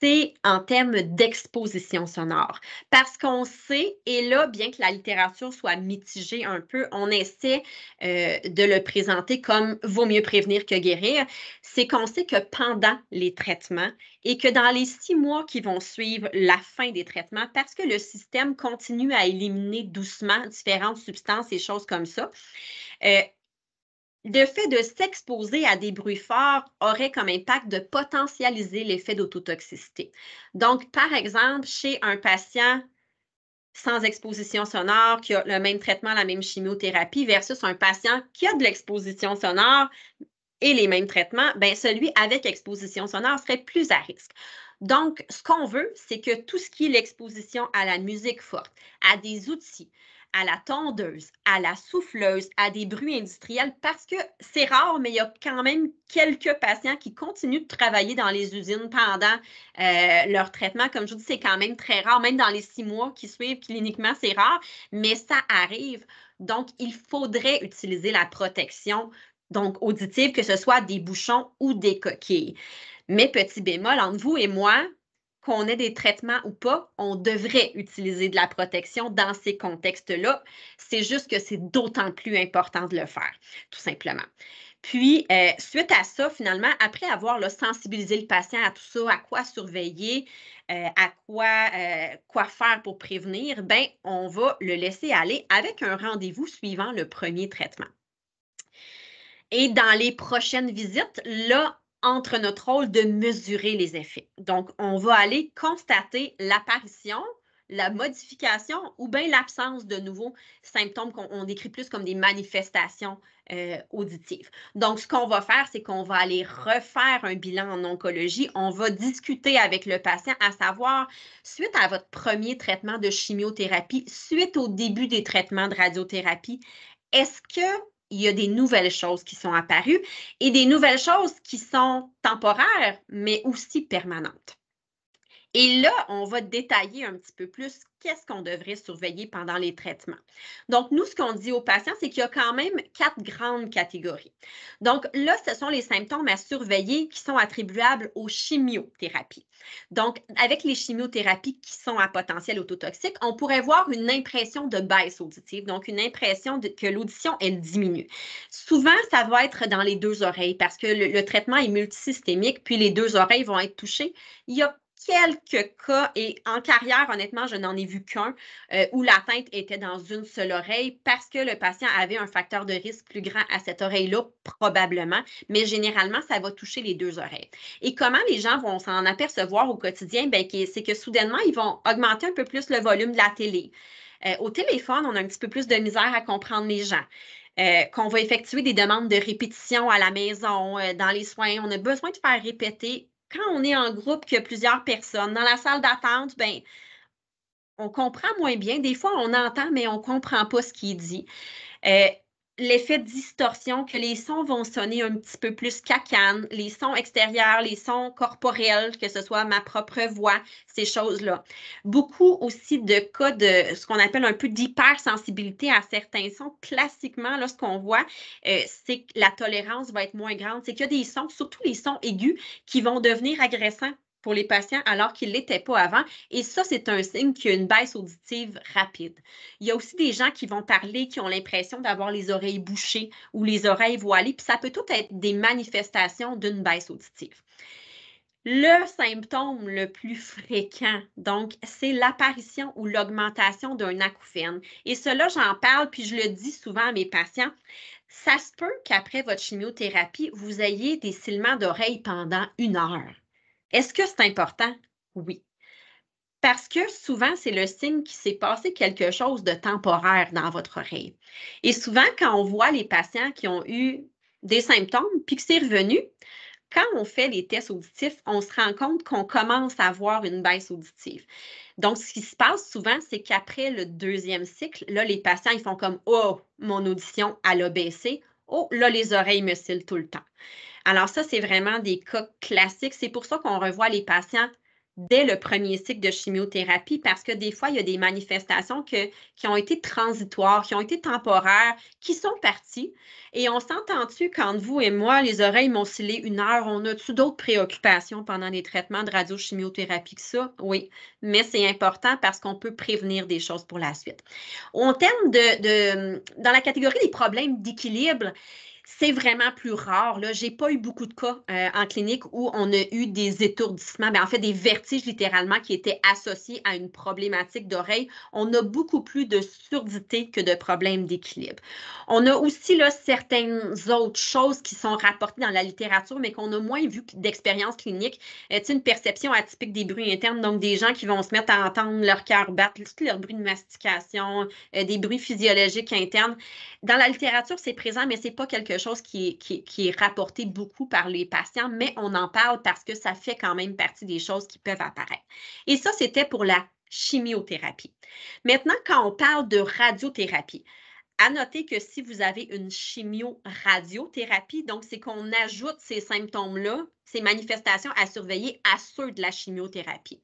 c'est en termes d'exposition sonore. Parce qu'on sait, et là, bien que la littérature soit mitigée un peu, on essaie de le présenter comme vaut mieux prévenir que guérir, c'est qu'on sait que pendant les traitements et que dans les 6 mois qui vont suivre la fin des traitements, parce que le système continue à éliminer doucement différentes substances et choses comme ça, le fait de s'exposer à des bruits forts aurait comme impact de potentialiser l'effet d'autotoxicité. Donc, par exemple, chez un patient sans exposition sonore, qui a le même traitement, la même chimiothérapie, versus un patient qui a de l'exposition sonore et les mêmes traitements, bien, celui avec exposition sonore serait plus à risque. Donc, ce qu'on veut, c'est que tout ce qui est l'exposition à la musique forte, à des outils, à la tondeuse, à la souffleuse, à des bruits industriels, parce que c'est rare, mais il y a quand même quelques patients qui continuent de travailler dans les usines pendant leur traitement. Comme je vous dis, c'est quand même très rare, même dans les 6 mois qui suivent cliniquement, c'est rare, mais ça arrive. Donc, il faudrait utiliser la protection donc auditive, que ce soit des bouchons ou des coquilles. Mais petit bémol, entre vous et moi, qu'on ait des traitements ou pas, on devrait utiliser de la protection dans ces contextes-là. C'est juste que c'est d'autant plus important de le faire, tout simplement. Puis, suite à ça, finalement, après avoir là, sensibilisé le patient à tout ça, à quoi surveiller, à quoi faire pour prévenir, ben, on va le laisser aller avec un rendez-vous suivant le premier traitement. Et dans les prochaines visites, là, entre notre rôle de mesurer les effets. Donc, on va aller constater l'apparition, la modification ou bien l'absence de nouveaux symptômes qu'on décrit plus comme des manifestations auditives. Donc, ce qu'on va faire, c'est qu'on va aller refaire un bilan en oncologie. On va discuter avec le patient à savoir, suite à votre premier traitement de chimiothérapie, suite au début des traitements de radiothérapie, est-ce que il y a des nouvelles choses qui sont apparues et des nouvelles choses qui sont temporaires, mais aussi permanentes. Et là, on va détailler un petit peu plus qu'est-ce qu'on devrait surveiller pendant les traitements. Donc, nous, ce qu'on dit aux patients, c'est qu'il y a quand même 4 grandes catégories. Donc, là, ce sont les symptômes à surveiller qui sont attribuables aux chimiothérapies. Donc, avec les chimiothérapies qui sont à potentiel ototoxique, on pourrait voir une impression de baisse auditive, donc une impression que l'audition, elle diminue. Souvent, ça va être dans les 2 oreilles parce que le traitement est multisystémique, puis les 2 oreilles vont être touchées. Il y a quelques cas, et en carrière, honnêtement, je n'en ai vu qu'un, où l'atteinte était dans une seule oreille parce que le patient avait un facteur de risque plus grand à cette oreille-là, probablement, mais généralement, ça va toucher les 2 oreilles. Et comment les gens vont s'en apercevoir au quotidien? Bien, c'est que soudainement, ils vont augmenter un peu plus le volume de la télé. Au téléphone, on a un petit peu plus de misère à comprendre les gens. Qu'on va effectuer des demandes de répétition à la maison, dans les soins. On a besoin de faire répéter quand on est en groupe, qu'il y a plusieurs personnes, dans la salle d'attente, ben, on comprend moins bien. Des fois, on entend, mais on ne comprend pas ce qui est dit. L'effet de distorsion, que les sons vont sonner un petit peu plus cacane, les sons extérieurs, les sons corporels, que ce soit ma propre voix, ces choses-là. Beaucoup aussi de cas de ce qu'on appelle un peu d'hypersensibilité à certains sons. Classiquement, là, ce qu'on voit, c'est que la tolérance va être moins grande. C'est qu'il y a des sons, surtout les sons aigus, qui vont devenir agressants pour les patients alors qu'ils ne l'étaient pas avant. Et ça, c'est un signe qu'il y a une baisse auditive rapide. Il y a aussi des gens qui vont parler, qui ont l'impression d'avoir les oreilles bouchées ou les oreilles voilées, puis ça peut tout être des manifestations d'une baisse auditive. Le symptôme le plus fréquent, donc, c'est l'apparition ou l'augmentation d'un acouphène. Et cela, j'en parle, puis je le dis souvent à mes patients. Ça se peut qu'après votre chimiothérapie, vous ayez des sifflements d'oreilles pendant 1 heure. Est-ce que c'est important? Oui. Parce que souvent, c'est le signe qu'il s'est passé quelque chose de temporaire dans votre oreille. Et souvent, quand on voit les patients qui ont eu des symptômes puis que c'est revenu, quand on fait les tests auditifs, on se rend compte qu'on commence à avoir une baisse auditive. Donc, ce qui se passe souvent, c'est qu'après le 2e cycle, là, les patients, ils font comme « Oh, mon audition, elle a baissé. Oh, là, les oreilles me scellent tout le temps. » Alors ça, c'est vraiment des cas classiques. C'est pour ça qu'on revoit les patients dès le 1er cycle de chimiothérapie parce que des fois, il y a des manifestations qui ont été transitoires, qui ont été temporaires, qui sont parties. Et on s'entend-tu quand vous et moi, les oreilles m'ont scellé 1 heure, on a-tu d'autres préoccupations pendant les traitements de radiochimiothérapie que ça? Oui, mais c'est important parce qu'on peut prévenir des choses pour la suite. En termes dans la catégorie des problèmes d'équilibre, c'est vraiment plus rare. Je n'ai pas eu beaucoup de cas en clinique où on a eu des étourdissements, en fait des vertiges littéralement qui étaient associés à une problématique d'oreille. On a beaucoup plus de surdité que de problèmes d'équilibre. On a aussi là, certaines autres choses qui sont rapportées dans la littérature, mais qu'on a moins vu d'expérience clinique. Une perception atypique des bruits internes, donc des gens qui vont se mettre à entendre leur cœur battre, leur bruit de mastication, des bruits physiologiques internes. Dans la littérature, c'est présent, mais ce n'est pas quelque chose qui est rapporté beaucoup par les patients, mais on en parle parce que ça fait quand même partie des choses qui peuvent apparaître. Et ça, c'était pour la chimiothérapie. Maintenant, quand on parle de radiothérapie, à noter que si vous avez une chimio-radiothérapie, donc c'est qu'on ajoute ces symptômes-là, ces manifestations à surveiller à ceux de la chimiothérapie.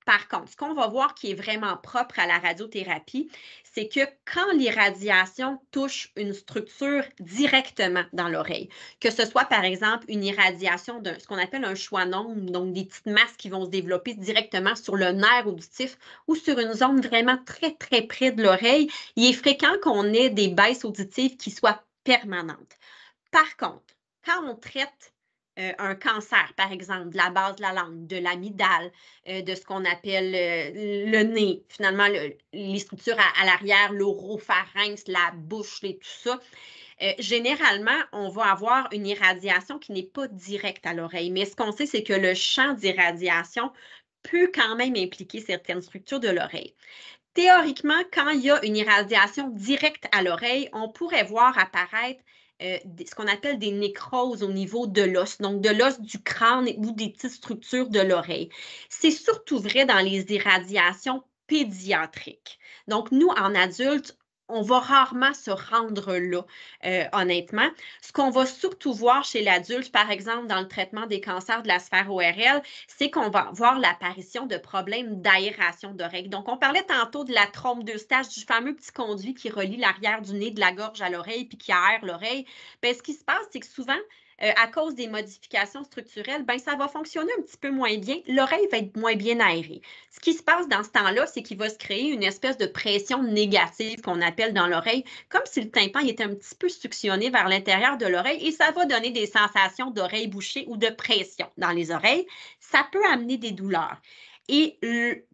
Par contre, ce qu'on va voir qui est vraiment propre à la radiothérapie, c'est que quand l'irradiation touche une structure directement dans l'oreille, que ce soit par exemple une irradiation de ce qu'on appelle un schwannome, donc des petites masses qui vont se développer directement sur le nerf auditif ou sur une zone vraiment très, très près de l'oreille, il est fréquent qu'on ait des baisses auditives qui soient permanentes. Par contre, quand on traite un cancer, par exemple, de la base de la langue, de l'amygdale, de ce qu'on appelle le nez, finalement, les structures à l'arrière, l'oropharynx, la bouche, tout ça. Généralement, on va avoir une irradiation qui n'est pas directe à l'oreille. Mais ce qu'on sait, c'est que le champ d'irradiation peut quand même impliquer certaines structures de l'oreille. Théoriquement, quand il y a une irradiation directe à l'oreille, on pourrait voir apparaître ce qu'on appelle des nécroses au niveau de l'os, donc de l'os du crâne ou des petites structures de l'oreille. C'est surtout vrai dans les irradiations pédiatriques. Donc, nous, en adultes, on va rarement se rendre là, honnêtement. Ce qu'on va surtout voir chez l'adulte, par exemple, dans le traitement des cancers de la sphère ORL, c'est qu'on va voir l'apparition de problèmes d'aération d'oreille. Donc, on parlait tantôt de la trompe d'Eustache, du fameux petit conduit qui relie l'arrière du nez de la gorge à l'oreille puis qui aère l'oreille. Bien, ce qui se passe, c'est que souvent, à cause des modifications structurelles, ben, ça va fonctionner un petit peu moins bien. L'oreille va être moins bien aérée. Ce qui se passe dans ce temps-là, c'est qu'il va se créer une espèce de pression négative qu'on appelle dans l'oreille, comme si le tympan était un petit peu suctionné vers l'intérieur de l'oreille et ça va donner des sensations d'oreille bouchée ou de pression dans les oreilles. Ça peut amener des douleurs. Et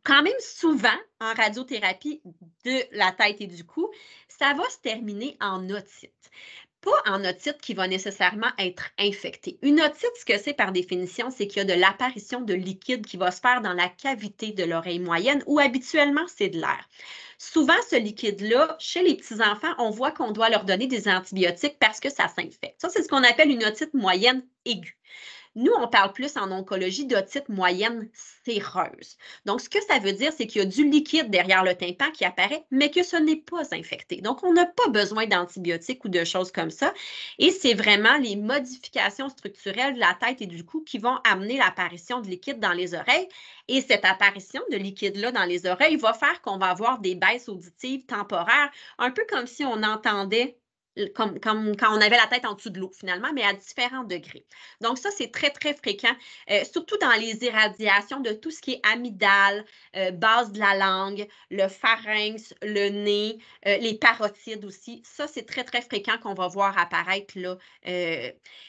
quand même souvent, en radiothérapie de la tête et du cou, ça va se terminer en otite. Pas en otite qui va nécessairement être infecté. Une otite, ce que c'est par définition, c'est qu'il y a de l'apparition de liquide qui va se faire dans la cavité de l'oreille moyenne où habituellement c'est de l'air. Souvent, ce liquide-là, chez les petits-enfants, on voit qu'on doit leur donner des antibiotiques parce que ça s'infecte. Ça, c'est ce qu'on appelle une otite moyenne aiguë. Nous, on parle plus en oncologie d'otite moyenne séreuse. Donc, ce que ça veut dire, c'est qu'il y a du liquide derrière le tympan qui apparaît, mais que ce n'est pas infecté. Donc, on n'a pas besoin d'antibiotiques ou de choses comme ça. Et c'est vraiment les modifications structurelles de la tête et du cou qui vont amener l'apparition de liquide dans les oreilles. Et cette apparition de liquide-là dans les oreilles va faire qu'on va avoir des baisses auditives temporaires, un peu comme si on entendait comme quand on avait la tête en dessous de l'eau, finalement, mais à différents degrés. Donc, ça, c'est très, très fréquent, surtout dans les irradiations de tout ce qui est amygdale, base de la langue, le pharynx, le nez, les parotides aussi. Ça, c'est très, très fréquent qu'on va voir apparaître là,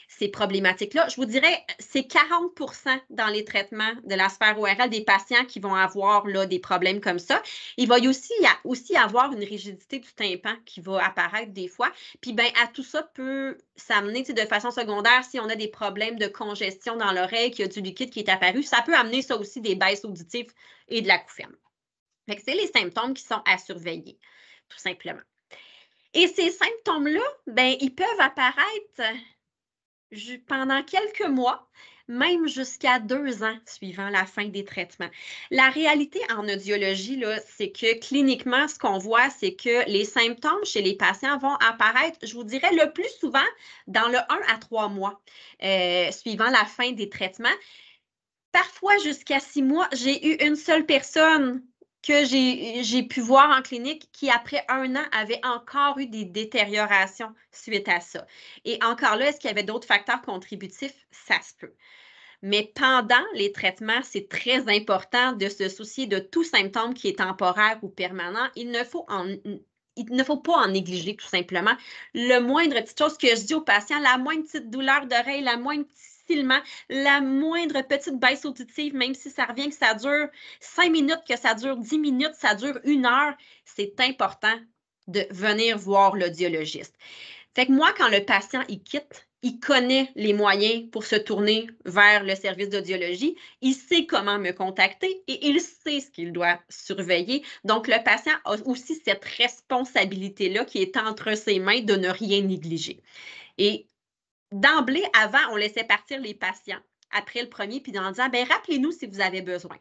ces problématiques-là. Je vous dirais, c'est 40% dans les traitements de la sphère ORL des patients qui vont avoir là, des problèmes comme ça. Il va y aussi avoir une rigidité du tympan qui va apparaître des fois. Puis, bien, à tout ça peut s'amener de façon secondaire si on a des problèmes de congestion dans l'oreille, qu'il y a du liquide qui est apparu. Ça peut amener ça aussi des baisses auditives et de l'acouphène. Fait que c'est les symptômes qui sont à surveiller, tout simplement. Et ces symptômes-là, bien, ils peuvent apparaître pendant quelques mois, même jusqu'à 2 ans suivant la fin des traitements. La réalité en audiologie, c'est que cliniquement, ce qu'on voit, c'est que les symptômes chez les patients vont apparaître, je vous dirais, le plus souvent dans le 1 à 3 mois, suivant la fin des traitements. Parfois jusqu'à 6 mois, j'ai eu une seule personne que j'ai pu voir en clinique qui, après 1 an, avait encore eu des détériorations suite à ça. Et encore là, est-ce qu'il y avait d'autres facteurs contributifs? Ça se peut. Mais pendant les traitements, c'est très important de se soucier de tout symptôme qui est temporaire ou permanent. Il ne faut pas en négliger, tout simplement. Le moindre petite chose que je dis aux patients, la moindre petite douleur d'oreille, la moindre petite silement, la moindre petite baisse auditive, même si ça revient que ça dure 5 minutes, que ça dure 10 minutes, ça dure 1 heure, c'est important de venir voir l'audiologiste. Fait que moi, quand le patient il quitte, il connaît les moyens pour se tourner vers le service d'audiologie, il sait comment me contacter et il sait ce qu'il doit surveiller. Donc, le patient a aussi cette responsabilité-là qui est entre ses mains de ne rien négliger. Et d'emblée, avant, on laissait partir les patients après le premier, puis en disant, bien, rappelez-nous si vous avez besoin.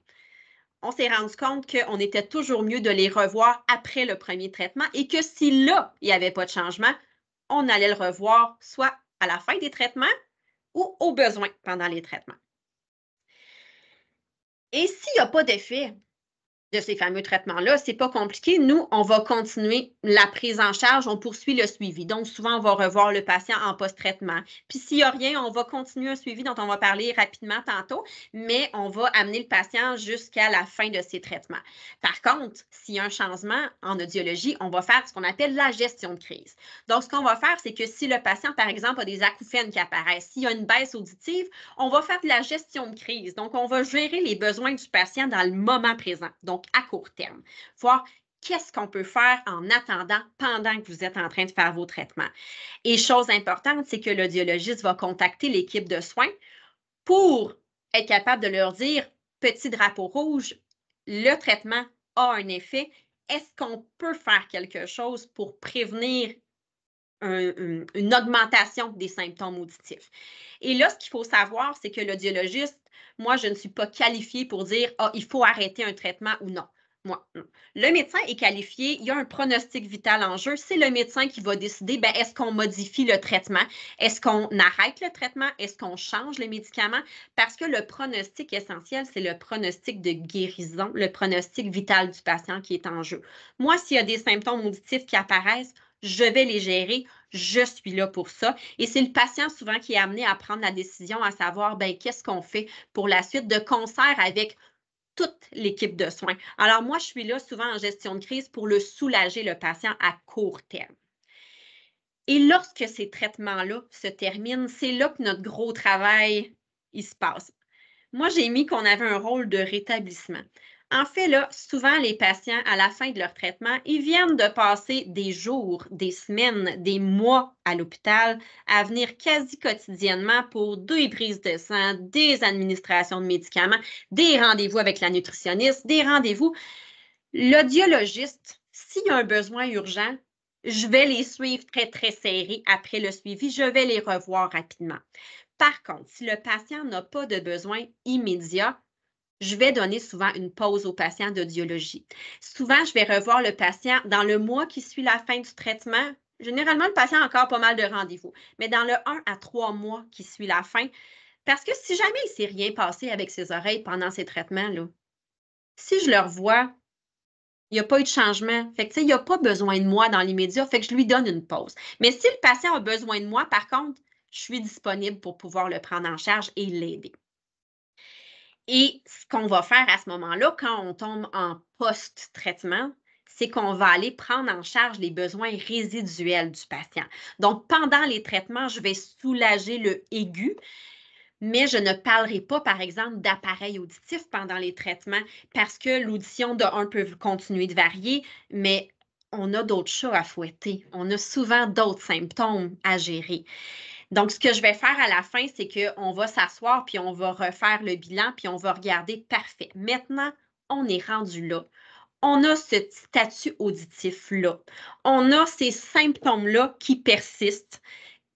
On s'est rendu compte qu'on était toujours mieux de les revoir après le premier traitement et que si là, il n'y avait pas de changement, on allait le revoir soit à la fin des traitements ou au besoin pendant les traitements. Et s'il n'y a pas d'effet de ces fameux traitements-là, c'est pas compliqué. Nous, on va continuer la prise en charge, on poursuit le suivi. Donc, souvent, on va revoir le patient en post-traitement. Puis, s'il n'y a rien, on va continuer un suivi dont on va parler rapidement tantôt, mais on va amener le patient jusqu'à la fin de ses traitements. Par contre, s'il y a un changement en audiologie, on va faire ce qu'on appelle la gestion de crise. Donc, ce qu'on va faire, c'est que si le patient, par exemple, a des acouphènes qui apparaissent, s'il y a une baisse auditive, on va faire de la gestion de crise. Donc, on va gérer les besoins du patient dans le moment présent. Donc, à court terme, voir qu'est-ce qu'on peut faire en attendant pendant que vous êtes en train de faire vos traitements. Et chose importante, c'est que l'audiologiste va contacter l'équipe de soins pour être capable de leur dire, petit drapeau rouge, le traitement a un effet. Est-ce qu'on peut faire quelque chose pour prévenir une augmentation des symptômes auditifs? Et là, ce qu'il faut savoir, c'est que l'audiologiste, moi, je ne suis pas qualifiée pour dire « Ah, il faut arrêter un traitement » ou non. Moi, non. Le médecin est qualifié, il y a un pronostic vital en jeu. C'est le médecin qui va décider, ben, est-ce qu'on modifie le traitement? Est-ce qu'on arrête le traitement? Est-ce qu'on change les médicaments? Parce que le pronostic essentiel, c'est le pronostic de guérison, le pronostic vital du patient qui est en jeu. Moi, s'il y a des symptômes auditifs qui apparaissent, je vais les gérer, je suis là pour ça. Et c'est le patient souvent qui est amené à prendre la décision à savoir, ben, qu'est-ce qu'on fait pour la suite de concert avec toute l'équipe de soins. Alors, moi, je suis là souvent en gestion de crise pour le soulager, le patient, à court terme. Et lorsque ces traitements-là se terminent, c'est là que notre gros travail, il se passe. Moi, j'ai mis qu'on avait un rôle de rétablissement. En fait, là, souvent, les patients, à la fin de leur traitement, ils viennent de passer des jours, des semaines, des mois à l'hôpital, à venir quasi quotidiennement pour des prises de sang, des administrations de médicaments, des rendez-vous avec la nutritionniste, des rendez-vous. L'audiologiste, s'il y a un besoin urgent, je vais les suivre très, très serrés après le suivi. Je vais les revoir rapidement. Par contre, si le patient n'a pas de besoin immédiat, je vais donner souvent une pause au patient d'audiologie. Souvent, je vais revoir le patient dans le mois qui suit la fin du traitement. Généralement, le patient a encore pas mal de rendez-vous, mais dans le 1 à 3 mois qui suit la fin, parce que si jamais il ne s'est rien passé avec ses oreilles pendant ces traitements-là, si je le revois, il n'y a pas eu de changement. Fait que, il n'y a pas besoin de moi dans l'immédiat, fait que je lui donne une pause. Mais si le patient a besoin de moi, par contre, je suis disponible pour pouvoir le prendre en charge et l'aider. Et ce qu'on va faire à ce moment-là, quand on tombe en post-traitement, c'est qu'on va aller prendre en charge les besoins résiduels du patient. Donc, pendant les traitements, je vais soulager le aigu, mais je ne parlerai pas, par exemple, d'appareil auditif pendant les traitements parce que l'audition, de un, peut continuer de varier, mais on a d'autres chats à fouetter. On a souvent d'autres symptômes à gérer. Donc, ce que je vais faire à la fin, c'est qu'on va s'asseoir, puis on va refaire le bilan, puis on va regarder, parfait. Maintenant, on est rendu là. On a ce statut auditif-là. On a ces symptômes-là qui persistent.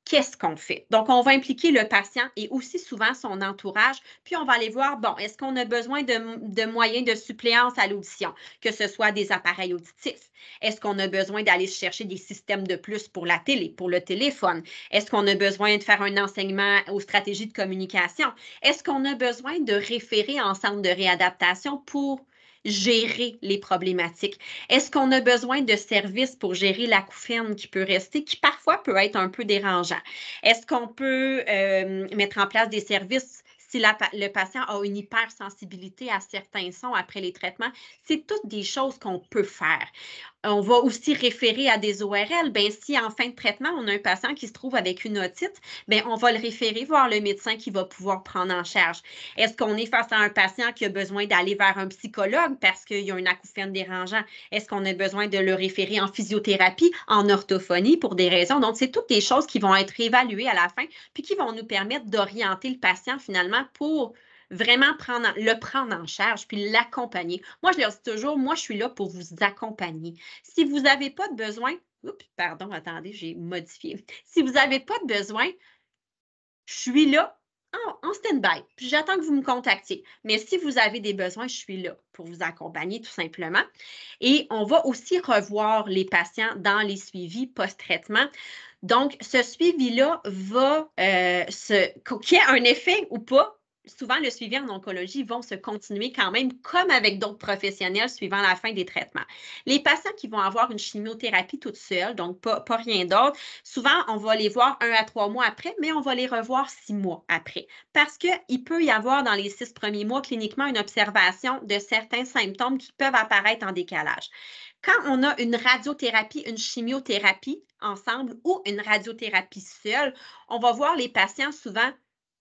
Qu'est-ce qu'on fait? Donc, on va impliquer le patient et aussi souvent son entourage, puis on va aller voir, bon, est-ce qu'on a besoin de moyens de suppléance à l'audition, que ce soit des appareils auditifs? Est-ce qu'on a besoin d'aller chercher des systèmes de plus pour la télé, pour le téléphone? Est-ce qu'on a besoin de faire un enseignement aux stratégies de communication? Est-ce qu'on a besoin de référer en centre de réadaptation pour gérer les problématiques? Est-ce qu'on a besoin de services pour gérer l'acouphène qui peut rester, qui parfois peut être un peu dérangeant? Est-ce qu'on peut mettre en place des services si le patient a une hypersensibilité à certains sons après les traitements? C'est toutes des choses qu'on peut faire. On va aussi référer à des ORL. Bien, si en fin de traitement, on a un patient qui se trouve avec une otite, bien, on va le référer voir le médecin qui va pouvoir prendre en charge. Est-ce qu'on est face à un patient qui a besoin d'aller vers un psychologue parce qu'il y a un acouphène dérangeant? Est-ce qu'on a besoin de le référer en physiothérapie, en orthophonie pour des raisons? Donc, c'est toutes des choses qui vont être évaluées à la fin puis qui vont nous permettre d'orienter le patient finalement pour vraiment le prendre en charge puis l'accompagner. Moi, je leur dis toujours, moi, je suis là pour vous accompagner. Si vous n'avez pas de besoin, oups, pardon, attendez, j'ai modifié. Si vous n'avez pas de besoin, je suis là en stand-by, puis j'attends que vous me contactiez. Mais si vous avez des besoins, je suis là pour vous accompagner tout simplement. Et on va aussi revoir les patients dans les suivis post-traitement. Donc, ce suivi-là va, qu'il y ait un effet ou pas, souvent, le suivi en oncologie vont se continuer quand même, comme avec d'autres professionnels suivant la fin des traitements. Les patients qui vont avoir une chimiothérapie toute seule, donc pas rien d'autre, souvent, on va les voir 1 à 3 mois après, mais on va les revoir 6 mois après. Parce qu'il peut y avoir dans les 6 premiers mois cliniquement une observation de certains symptômes qui peuvent apparaître en décalage. Quand on a une radiothérapie, une chimiothérapie ensemble ou une radiothérapie seule, on va voir les patients souvent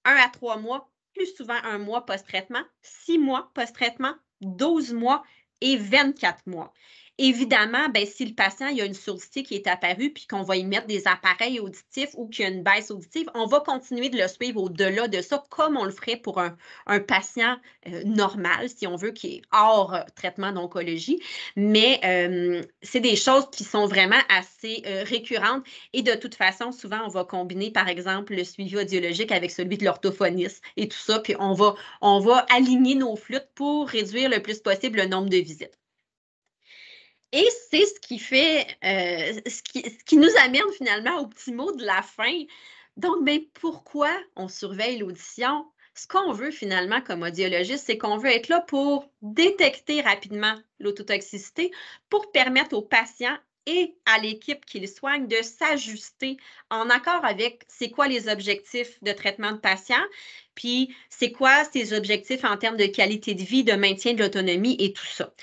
1 à 3 mois, plus souvent 1 mois post-traitement, 6 mois post-traitement, 12 mois et 24 mois. Évidemment, bien, si le patient il y a une surdité qui est apparue puis qu'on va y mettre des appareils auditifs ou qu'il y a une baisse auditive, on va continuer de le suivre au-delà de ça, comme on le ferait pour un patient normal, si on veut, qui est hors traitement d'oncologie. Mais c'est des choses qui sont vraiment assez récurrentes et de toute façon, souvent, on va combiner, par exemple, le suivi audiologique avec celui de l'orthophoniste et tout ça, puis on va aligner nos flûtes pour réduire le plus possible le nombre de visites. Et c'est ce qui fait, ce qui nous amène finalement au petit mot de la fin. Donc, bien, pourquoi on surveille l'audition? Ce qu'on veut finalement comme audiologiste, c'est qu'on veut être là pour détecter rapidement l'autotoxicité, pour permettre aux patients et à l'équipe qui les soigne de s'ajuster en accord avec c'est quoi les objectifs de traitement de patient, puis c'est quoi ces objectifs en termes de qualité de vie, de maintien de l'autonomie et tout ça.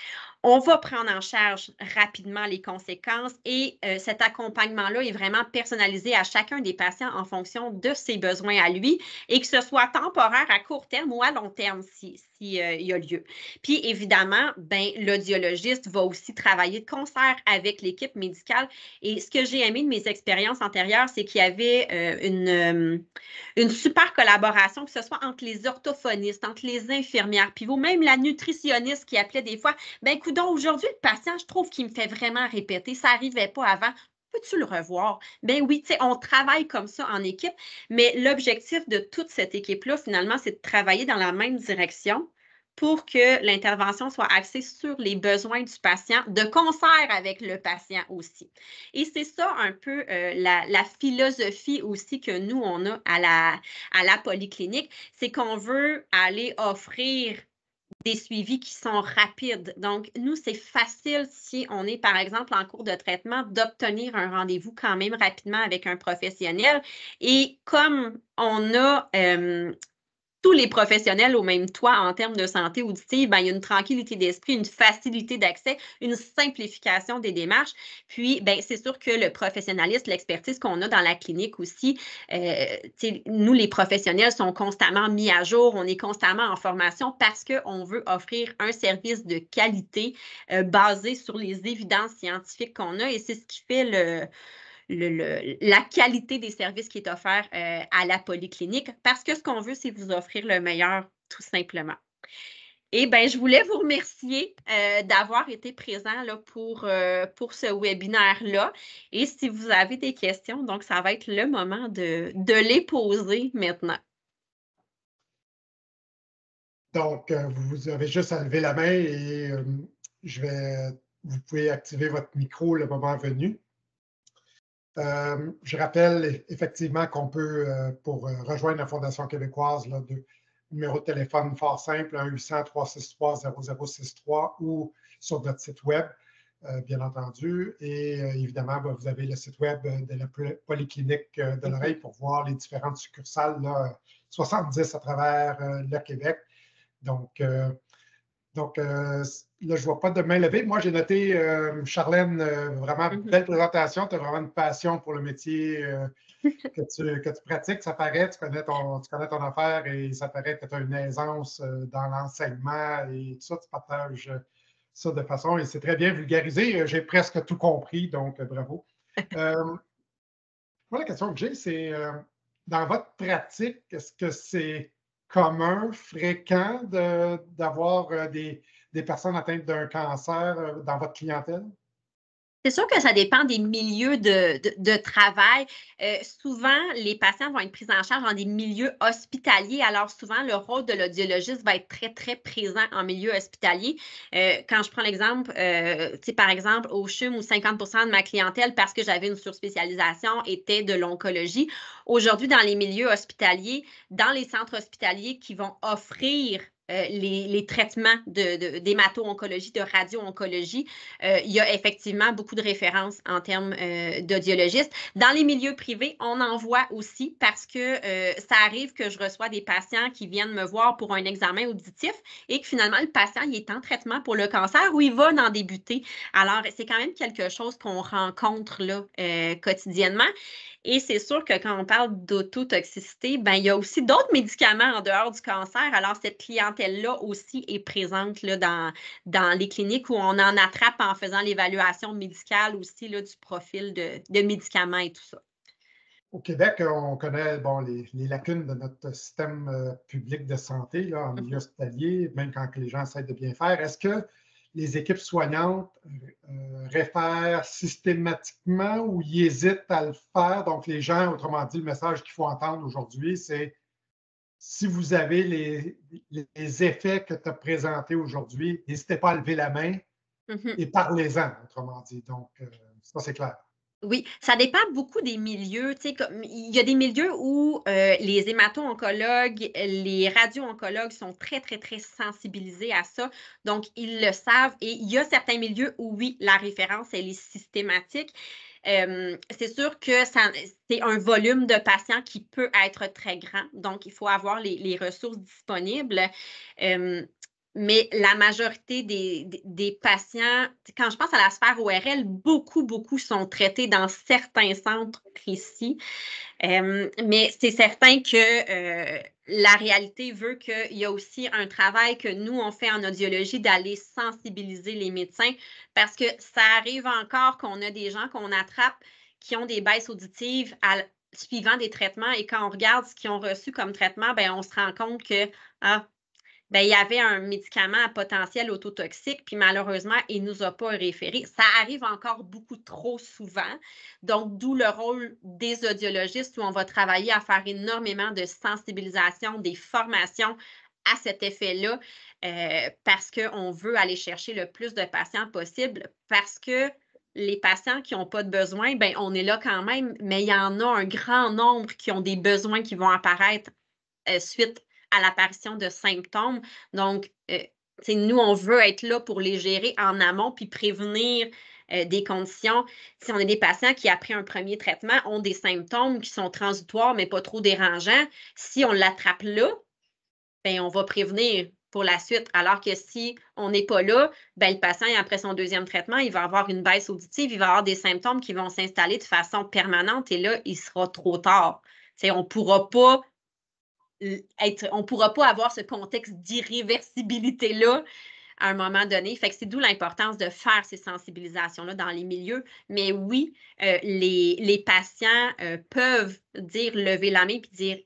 On va prendre en charge rapidement les conséquences et cet accompagnement-là est vraiment personnalisé à chacun des patients en fonction de ses besoins à lui et que ce soit temporaire à court terme ou à long terme s'il y a lieu. Puis évidemment, ben, l'audiologiste va aussi travailler de concert avec l'équipe médicale et ce que j'ai aimé de mes expériences antérieures, c'est qu'il y avait une super collaboration, que ce soit entre les orthophonistes, entre les infirmières, puis vous, même la nutritionniste qui appelait des fois, ben coudonc, aujourd'hui, le patient, je trouve qu'il me fait vraiment répéter. Ça n'arrivait pas avant. peux-tu le revoir? Ben oui, tu sais, on travaille comme ça en équipe, mais l'objectif de toute cette équipe-là, finalement, c'est de travailler dans la même direction pour que l'intervention soit axée sur les besoins du patient, de concert avec le patient aussi. Et c'est ça un peu la philosophie aussi que nous, on a à la polyclinique, c'est qu'on veut aller offrir des suivis qui sont rapides. Donc, nous, c'est facile si on est, par exemple, en cours de traitement, d'obtenir un rendez-vous quand même rapidement avec un professionnel. Et comme on a tous les professionnels au même toit en termes de santé auditive, ben, il y a une tranquillité d'esprit, une facilité d'accès, une simplification des démarches. Puis, ben, c'est sûr que le professionnalisme, l'expertise qu'on a dans la clinique aussi, nous, les professionnels, sont constamment mis à jour, on est constamment en formation parce qu'on veut offrir un service de qualité basé sur les évidences scientifiques qu'on a et c'est ce qui fait la qualité des services qui est offert à la polyclinique parce que ce qu'on veut, c'est vous offrir le meilleur, tout simplement. Et bien, je voulais vous remercier d'avoir été présent là, pour ce webinaire-là. Et si vous avez des questions, donc ça va être le moment de les poser maintenant. Donc, vous avez juste à lever la main et vous pouvez activer votre micro le moment venu. Je rappelle effectivement qu'on peut, pour rejoindre la Fondation québécoise, là, numéro de téléphone fort simple, 1-800-363-0063 ou sur notre site web, bien entendu. Et évidemment, ben, vous avez le site web de la Polyclinique de l'oreille pour voir les différentes succursales, là, 70 à travers le Québec. Donc, là, je ne vois pas de main levée. Moi, j'ai noté, Charlène, vraiment belle présentation. Tu as vraiment une passion pour le métier que tu pratiques. Ça paraît, tu connais ton affaire et ça paraît que tu as une aisance dans l'enseignement et tout ça. Tu partages ça de façon, et c'est très bien vulgarisé. J'ai presque tout compris, donc bravo. Moi, la question que j'ai, c'est dans votre pratique, est-ce que c'est commun, fréquent d'avoir des personnes atteintes d'un cancer dans votre clientèle? C'est sûr que ça dépend des milieux de travail. Souvent, les patients vont être pris en charge dans des milieux hospitaliers. Alors, souvent, le rôle de l'audiologiste va être très, très présent en milieu hospitalier. Quand je prends l'exemple, par exemple, au CHUM, où 50% de ma clientèle, parce que j'avais une surspécialisation, était de l'oncologie. Aujourd'hui, dans les milieux hospitaliers, dans les centres hospitaliers qui vont offrir les traitements d'hémato-oncologie, de radio-oncologie, il y a effectivement beaucoup de références en termes d'audiologistes. Dans les milieux privés, on en voit aussi parce que ça arrive que je reçois des patients qui viennent me voir pour un examen auditif et que finalement, le patient il est en traitement pour le cancer ou il va en débuter. Alors, c'est quand même quelque chose qu'on rencontre là, quotidiennement. Et c'est sûr que quand on parle d'autotoxicité, ben, il y a aussi d'autres médicaments en dehors du cancer. Alors, cette clientèle-là aussi est présente là, dans les cliniques où on en attrape en faisant l'évaluation médicale aussi là, du profil de médicaments et tout ça. Au Québec, on connaît bon, les lacunes de notre système public de santé là, en milieu hospitalier, même quand les gens essaient de bien faire. Est-ce que les équipes soignantes réfèrent systématiquement ou ils hésitent à le faire? Donc, les gens, autrement dit, le message qu'il faut entendre aujourd'hui, c'est si vous avez les effets que tu as présentés aujourd'hui, n'hésitez pas à lever la main et parlez-en, autrement dit. Donc, ça, c'est clair. Oui, ça dépend beaucoup des milieux. Comme, il y a des milieux où les hémato-oncologues, les radio-oncologues sont très, très, très sensibilisés à ça. Donc, ils le savent. Et il y a certains milieux où, oui, la référence, elle est systématique. C'est sûr que c'est un volume de patients qui peut être très grand. Donc, il faut avoir les ressources disponibles. Mais la majorité des patients, quand je pense à la sphère ORL, beaucoup sont traités dans certains centres précis. Mais c'est certain que la réalité veut qu'il y a aussi un travail que nous, on fait en audiologie d'aller sensibiliser les médecins parce que ça arrive encore qu'on a des gens qu'on attrape qui ont des baisses auditives suivant des traitements et quand on regarde ce qu'ils ont reçu comme traitement, ben, on se rend compte que ben, il y avait un médicament à potentiel autotoxique, puis malheureusement, il ne nous a pas référé. Ça arrive encore beaucoup trop souvent. Donc, d'où le rôle des audiologistes où on va travailler à faire énormément de sensibilisation, des formations à cet effet-là, parce qu'on veut aller chercher le plus de patients possible, parce que les patients qui n'ont pas de besoin, ben, on est là quand même, mais il y en a un grand nombre qui ont des besoins qui vont apparaître suite à l'apparition de symptômes. Donc, nous, on veut être là pour les gérer en amont puis prévenir des conditions. Si on a des patients qui, après un premier traitement, ont des symptômes qui sont transitoires, mais pas trop dérangeants, si on l'attrape là, ben, on va prévenir pour la suite. Alors que si on n'est pas là, ben, le patient, après son deuxième traitement, il va avoir une baisse auditive, il va avoir des symptômes qui vont s'installer de façon permanente et là, il sera trop tard. T'sais, on ne pourra pas avoir ce contexte d'irréversibilité-là à un moment donné. Fait que c'est d'où l'importance de faire ces sensibilisations-là dans les milieux. Mais oui, les patients peuvent lever la main et dire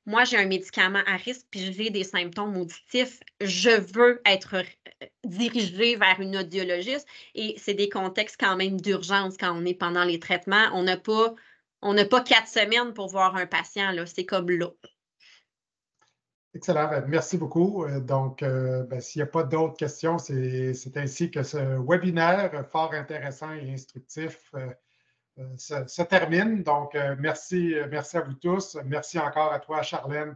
moi, j'ai un médicament à risque puis j'ai des symptômes auditifs. Je veux être dirigée vers une audiologiste. Et c'est des contextes quand même d'urgence quand on est pendant les traitements. On n'a pas 4 semaines pour voir un patient. C'est comme là. Excellent. Merci beaucoup. Donc, s'il n'y a pas d'autres questions, c'est ainsi que ce webinaire fort intéressant et instructif se termine. Donc, merci à vous tous. Merci encore à toi, Charlène,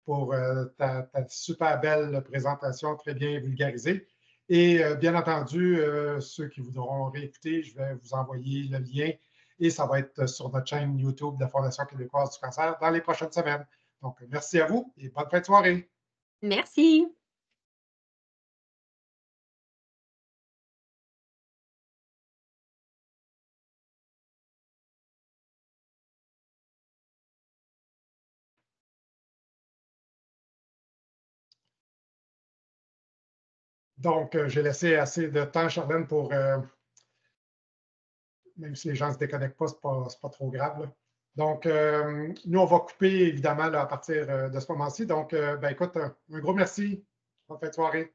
pour ta super belle présentation, très bien vulgarisée. Et bien entendu, ceux qui voudront réécouter, je vais vous envoyer le lien et ça va être sur notre chaîne YouTube de la Fondation québécoise du cancer dans les prochaines semaines. Donc, merci à vous et bonne fin de soirée. Merci. Donc, j'ai laissé assez de temps, Charlène, pour, même si les gens ne se déconnectent pas, ce n'est pas trop grave, là. Donc, nous, on va couper, évidemment, là, à partir de ce moment-ci. Donc, écoute, un gros merci. Bonne fin de soirée.